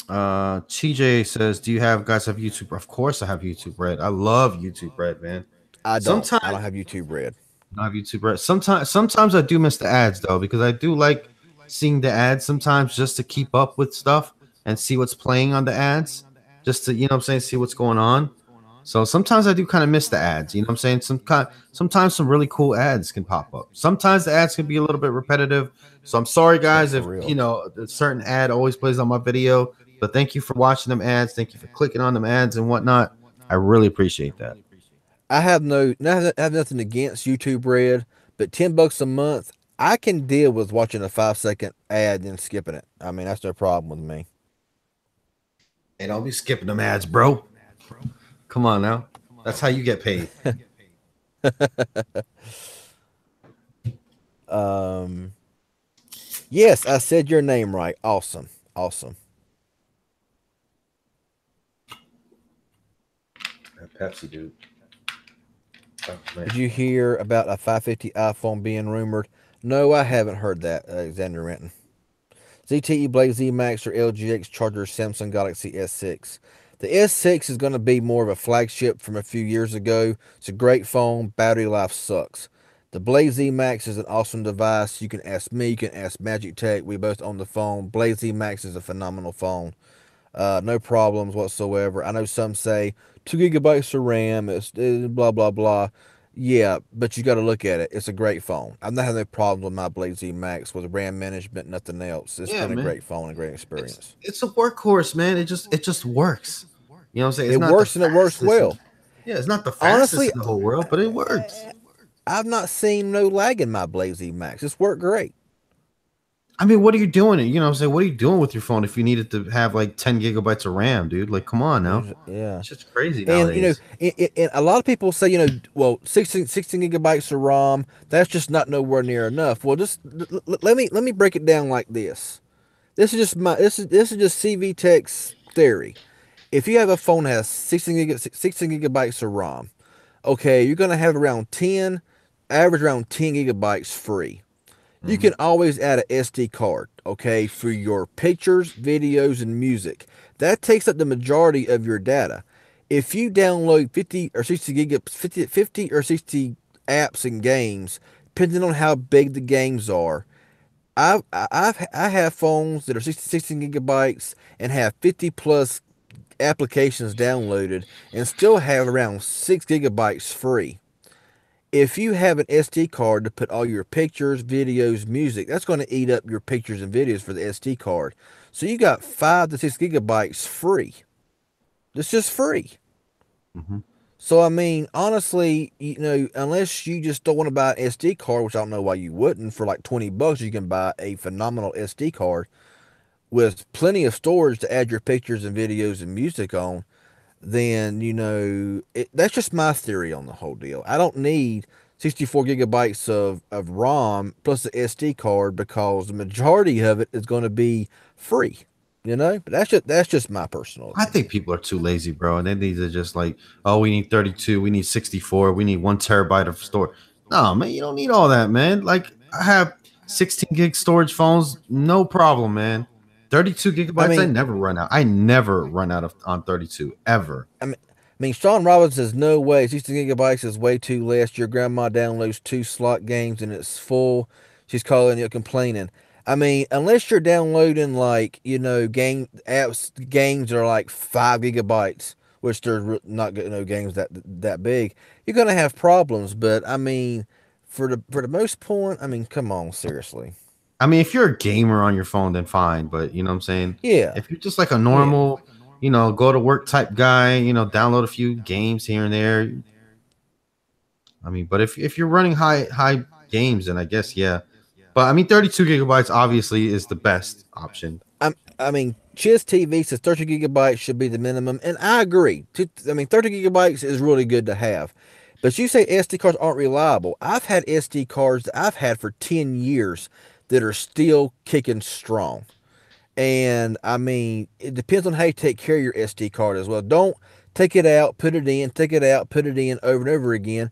TJ says, "Do you guys have YouTube?" Of course, I have YouTube Red. I love YouTube Red, man. I don't. Sometimes I don't have YouTube Red. I have YouTube Red. Sometimes I do miss the ads though, because I do like seeing the ads sometimes just to keep up with stuff and see what's playing on the ads, just to what I'm saying, see what's going on. So sometimes I do kind of miss the ads. You know what I'm saying? Sometimes some really cool ads can pop up. Sometimes the ads can be a little bit repetitive. So I'm sorry Yeah, guys for if real. a certain ad always plays on my video, but thank you for watching them ads. Thank you for clicking on them ads and whatnot. I really appreciate that. I have nothing against YouTube Red, but $10 a month, I can deal with watching a 5 second ad and skipping it. I mean, that's no problem with me. Hey, don't be skipping them ads, bro. Come on now. That's how you get paid. Um, yes, I said your name right. Awesome, awesome. That Pepsi, dude. Oh, man. Did you hear about a 550 iPhone being rumored? No, I haven't heard that, Xander Renton. ZTE Blade Z Max or LGX Charger Samsung Galaxy S6. The S6 is going to be more of a flagship from a few years ago. It's a great phone. Battery life sucks. The Blaze Z Max is an awesome device. You can ask me, you can ask Magic Tech. We both own the phone. Blaze Z Max is a phenomenal phone. No problems whatsoever. I know some say 2 gigabytes of RAM, it's blah blah blah. Yeah, but you got to look at it. It's a great phone. I've not had no problems with my Blaze Z Max with RAM management, nothing else. It's Yeah, been a man. great phone, a great It's experience. it's a workhorse, man. It just works. You know what I'm saying? It's It not the works and it works fastest. well. Yeah, it's not the fastest Honestly, in the whole world, but it works. I've not seen no lag in my Blaze Z Max. It's worked great. I mean, what are you doing? You know what I'm saying? What are you doing with your phone if you needed to have like 10 gigabytes of RAM, dude? Like, come on now. Yeah. It's just crazy And nowadays. a lot of people say, well, 16 gigabytes of ROM, that's just not nowhere near enough. Well, just let me break it down like this. This is just CV Tech's theory. If you have a phone that has 16 gigabytes of ROM, okay, you're gonna have average around 10 gigabytes free. You Hmm. can always add a SD card, okay, for your pictures, videos, and music. That takes up the majority of your data. If you download 50 or 60 apps and games, depending on how big the games are, I have phones that are 16 gigabytes and have 50 plus applications downloaded and still have around 6 gigabytes free. If you have an SD card to put all your pictures, videos, music, that's going to eat up your pictures and videos for the SD card. So you got 5 to 6 gigabytes free. It's just free. Hmm. So I mean, honestly, unless you just don't want to buy an SD card, which I don't know why you wouldn't, for like $20, you can buy a phenomenal SD card with plenty of storage to add your pictures and videos and music on. Then that's just my theory on the whole deal. I don't need 64 gigabytes of ROM plus the SD card because the majority of it is going to be free. But that's just my personal I opinion. think people are too lazy, bro. And they need to just like, oh, we need 32, we need 64, we need 1 terabyte of storage. No, man, you don't need all that, man. Like, I have 16 gig storage phones, no problem, man. 32 I gigabytes, I mean, never run out. I never run out of on 32 ever. I mean, Sean Robbins says no way. 60 gigabytes is way too less. Your grandma downloads 2 slot games and it's full. She's calling you complaining. I mean, unless you're downloading like game apps, games that are like 5 gigabytes, which there's not no games that big, you're gonna have problems. But I mean, for the most point, I mean, come on, seriously. I mean, if you're a gamer on your phone, then fine. But you know what I'm saying? Yeah, If you're just like a yeah. normal, go to work type guy, download a few games here and there. I mean, but if you're running high games, then I guess yeah. But I mean, 32 gigabytes obviously is the best option. I mean, Chiz TV says 30 gigabytes should be the minimum, and I agree. I mean, 30 gigabytes is really good to have. But you say SD cards aren't reliable. I've had SD cards that I've had for 10 years that are still kicking strong. And I mean, it depends on how you take care of your SD card as well. Don't take it out, put it in, take it out, put it in over and over again,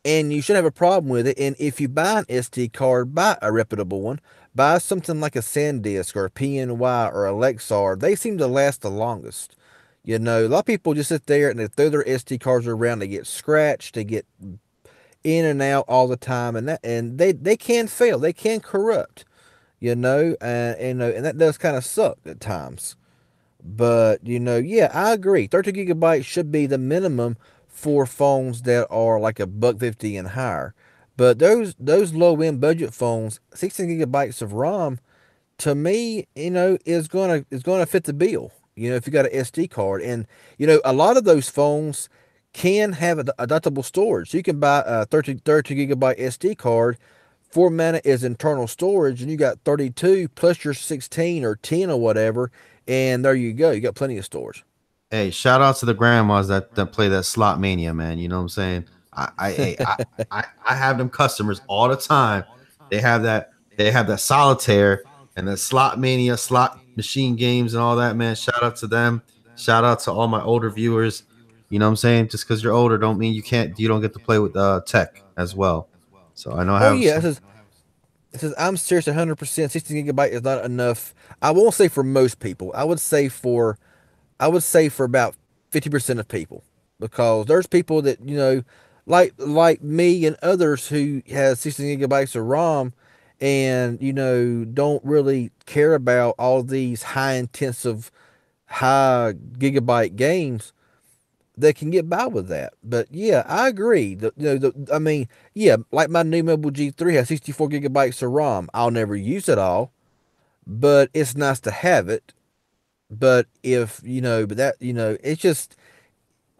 and you shouldn't have a problem with it. And if you buy an SD card, buy a reputable one. Buy something like a SanDisk or a PNY or a Lexar. They seem to last the longest. A lot of people just sit there and they throw their SD cards around. They get scratched. They get in and out all the time, and they can fail. They can corrupt. And that does kind of suck at times. But yeah, I agree. 30 gigabytes should be the minimum for phones that are like a buck 50 and higher. But those low end budget phones, 16 gigabytes of ROM, to me, is gonna fit the bill. If you got an SD card, and a lot of those phones can have adaptable storage. So you can buy a 30 gigabyte SD card. Format is internal storage, and you got 32 plus your 16 or 10 or whatever, and there you go. You got plenty of storage. Hey, shout out to the grandmas that play that slot mania, man. You know what I'm saying? I have them customers all the time. They have that solitaire and the slot mania slot machine games and all that, man. Shout out to them. Shout out to all my older viewers. You know what I'm saying? Just because you're older don't mean you don't get to play with tech as well. So I know I Oh have yeah, it some. says it says I'm serious 100%. 16 gigabyte is not enough. I won't say for most people. I would say for about 50% of people, because there's people that like me and others who has 16 gigabytes of ROM and don't really care about all these high intensive high gigabyte games, they can get by with that. But yeah, I agree. I mean, yeah, like my new Mobile G3 has 64 gigabytes of ROM. I'll never use it all, but it's nice to have it. But if but that it's just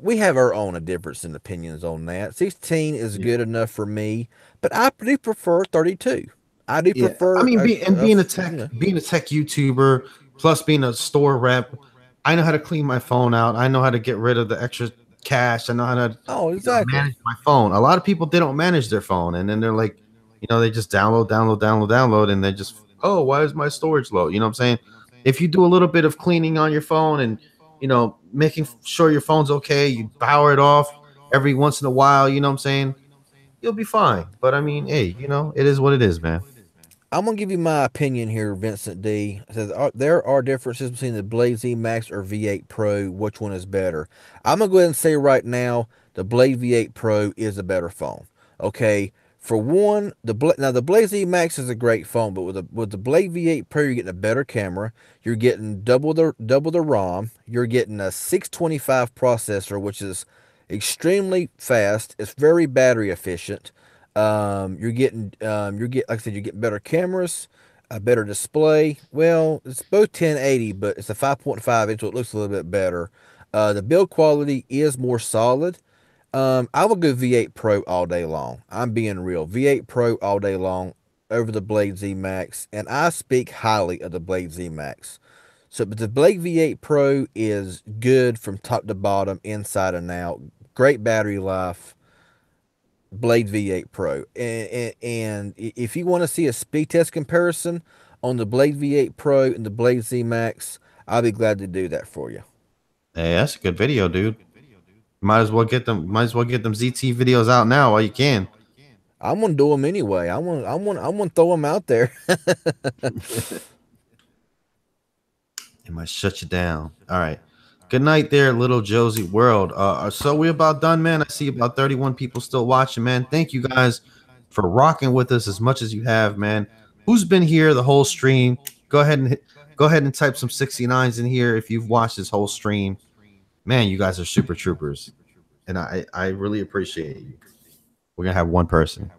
we have our own difference in opinions on that. 16 is Yeah. good enough for me, but I do prefer 32. I do Yeah, I prefer mean, being a tech, you know. being a tech YouTuber, plus being a store rep, I know how to clean my phone out. I know how to get rid of the extra cache. I know how to, Oh, exactly. manage my phone. A lot of people they don't manage their phone, and then they're like, they just download, and they just, oh, why is my storage low? You know what I'm saying? If you do a little bit of cleaning on your phone and making sure your phone's okay, you power it off every once in a while. You know what I'm saying? You'll be fine. But I mean, hey, it is what it is, man. I'm gonna give you my opinion here, Vincent D. It says there are differences between the Blade Z Max or V8 Pro. Which one is better? I'm gonna go ahead and say right now the Blade V8 Pro is a better phone. Okay, for one, the Blade Z Max is a great phone, but with the Blade V8 Pro, you're getting a better camera. You're getting double the ROM. You're getting a 625 processor, which is extremely fast. It's very battery efficient. Like I said, you're getting better cameras, a better display. Well, it's both 1080, but it's a 5.5 inch, so it looks a little bit better. The build quality is more solid. I will go V8 Pro all day long. I'm being real. V8 Pro all day long over the Blade Z Max, and I speak highly of the Blade Z Max. So, but the Blade V8 Pro is good from top to bottom, inside and out. Great battery life. Blade V8 Pro. And if you want to see a speed test comparison on the Blade V8 Pro and the Blade Z Max, I'll be glad to do that for you. Hey, that's a good video, dude. Might as well get them ZT videos out now while you can. I'm gonna do them anyway. I'm gonna throw them out there. It might shut you down. All right. Good night there, little Josie World. So we about done, man. I see about 31 people still watching, man. Thank you guys for rocking with us as much as you have, man. Who's been here the whole stream? Go ahead and type some 69s in here if you've watched this whole stream. Man, you guys are super troopers. And I really appreciate you. We're gonna have one person.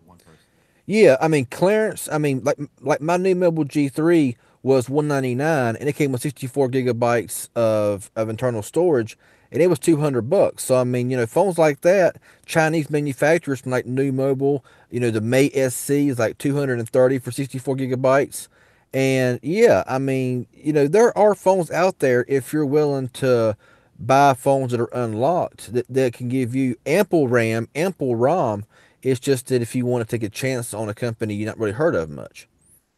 Yeah, I mean clearance. I mean, like my new Mobile G3 was 199, and it came with 64 gigabytes of internal storage, and it was $200. So I mean, phones like that, Chinese manufacturers from like New Mobile, the Mate SC is like 230 for 64 gigabytes. And yeah, I mean, there are phones out there if you're willing to buy phones that are unlocked that can give you ample RAM, ample ROM. It's just that if you want to take a chance on a company you're not really heard of much.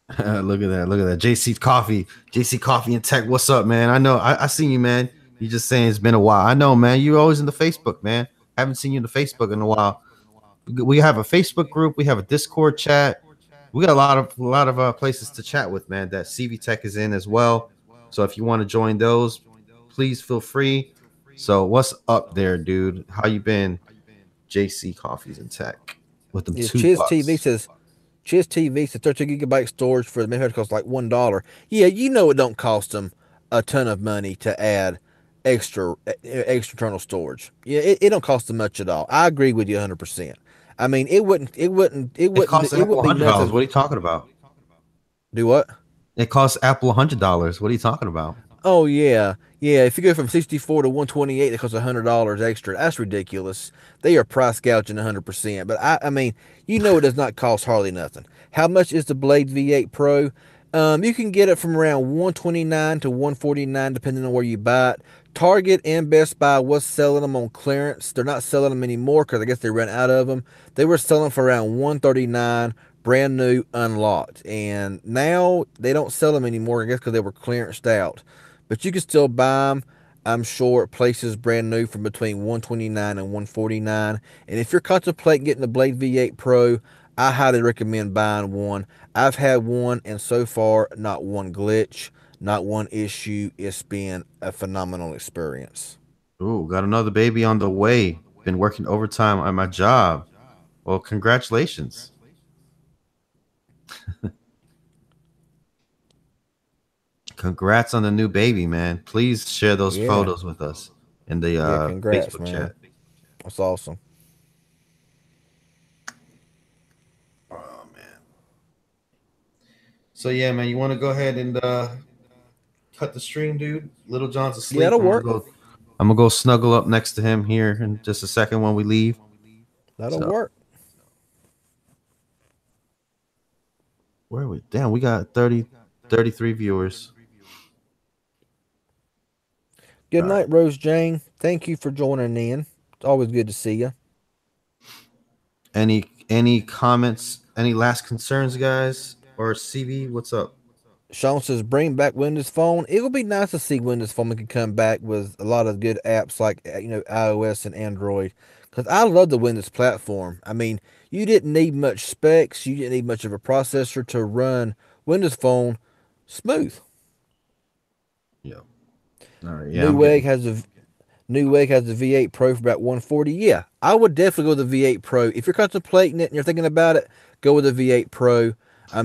Look at that. Look at that. JC Coffee and Tech. What's up, man? I know. I seen you, man. You just saying it's been a while. I know, man. You're always in the Facebook, man. Haven't seen you in the Facebook in a while. We have a Facebook group. We have a Discord chat. We got a lot of places to chat with, man. That CV Tech is in as well. So if you want to join those, please feel free. So what's up there, dude? How you been? JC Coffees and Tech with them Yeah, two Chiz TV bucks. says Chiz TV says 32 gigabyte storage for the manufacturer costs like $1. Yeah, it don't cost them a ton of money to add extra internal storage. Yeah, it don't cost them much at all. I agree with you 100%. I mean, it Apple wouldn't be $100. nothing. What are you talking about? Do what? It costs Apple $100. What are you talking about? Oh yeah, yeah. If you go from 64 to 128, that costs $100 extra. That's ridiculous. They are price gouging 100%. But I mean, it does not cost hardly nothing. How much is the Blade V8 Pro? You can get it from around 129 to 149, depending on where you buy it. Target and Best Buy was selling them on clearance. They're not selling them anymore because I guess they ran out of them. They were selling for around 139, brand new, unlocked, and now they don't sell them anymore. I guess because they were clearanced out. But you can still buy them, I'm sure, at places brand new from between 129 and 149. And if you're contemplating getting the Blade V8 Pro, I highly recommend buying one. I've had one, and so far, not one glitch, not one issue. It's been a phenomenal experience. Ooh, got another baby on the way. been working overtime on my job. Well, congratulations. Congrats on the new baby, man. Please share those Yeah. photos with us in the Yeah. Congrats, Facebook man. chat. That's awesome. Oh man. So yeah, man, you want to go ahead and cut the stream, dude? Little John's Yeah, asleep. it'll work. I'm gonna go snuggle up next to him here in just a second when we leave. That'll So work. where are we? Damn, we got 33 viewers. Good All right. night, Rose Jane. Thank you for joining in. It's always good to see you. Any comments? Any last concerns, guys? Or CV? What's up? Sean says, bring back Windows Phone. It would be nice to see Windows Phone can come back with a lot of good apps like, iOS and Android. Because I love the Windows platform. I mean, you didn't need much specs. You didn't need much of a processor to run Windows Phone smooth. Yeah. All right. Yeah, I'm Newegg getting. has a Newegg has the V8 Pro for about 140. Yeah, I would definitely go with the V8 Pro. If you're contemplating it and you're thinking about it, go with the V8 Pro. I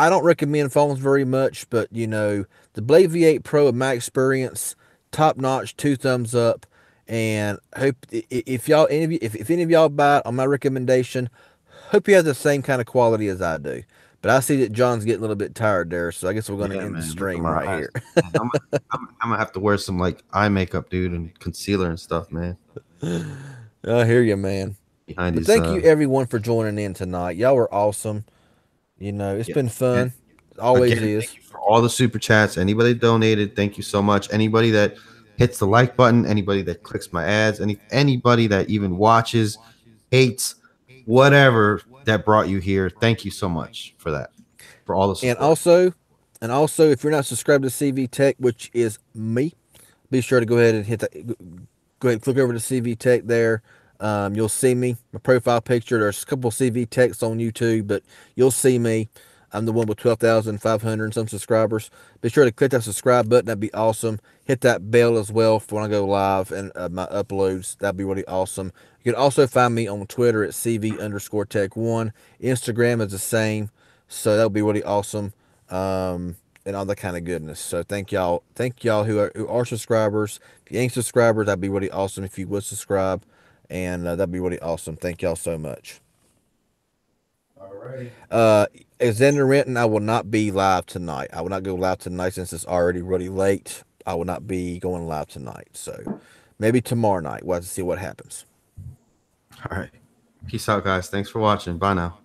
don't recommend phones very much, but the Blade V8 Pro, in my experience, top notch, two thumbs up. And hope if y'all, any of you, if any of y'all buy it on my recommendation, hope you have the same kind of quality as I do. But I see that John's getting a little bit tired there, so I guess we're going to Yeah, end the man. Look at stream my right eyes. here. Man, I'm gonna have to wear some like eye makeup, dude, and concealer and stuff, man. I hear you, man. Behind But these thank you everyone for joining in tonight. Y'all were awesome. It's yeah. been And fun. It always again, thank is. you for all the super chats. Anybody that donated, thank you so much. Anybody that hits the like button, anybody that clicks my ads, anybody that even watches, hates, whatever that brought you here, thank you so much for that, for all the And support. also, if you're not subscribed to CV Tech, which is me, be sure to go ahead and hit that. Go ahead and click over to CV Tech there. You'll see me, my profile picture. There's a couple CV Techs on YouTube, but you'll see me. I'm the one with 12,500 and some subscribers. Be sure to click that subscribe button. That'd be awesome. Hit that bell as well for when I go live and my uploads. That'd be really awesome. You can also find me on Twitter at CV_Tech1. Instagram is the same. So that would be really awesome. And all that kind of goodness. So thank y'all. Thank y'all who are subscribers. If you ain't subscribers, that'd be really awesome if you would subscribe. And that'd be really awesome. Thank y'all so much. All right. Alexander Renton, I will not be live tonight. I will not go live tonight since it's already really late. I will not be going live tonight. So maybe tomorrow night. We'll have to see what happens. All right. Peace out, guys. Thanks for watching. Bye now.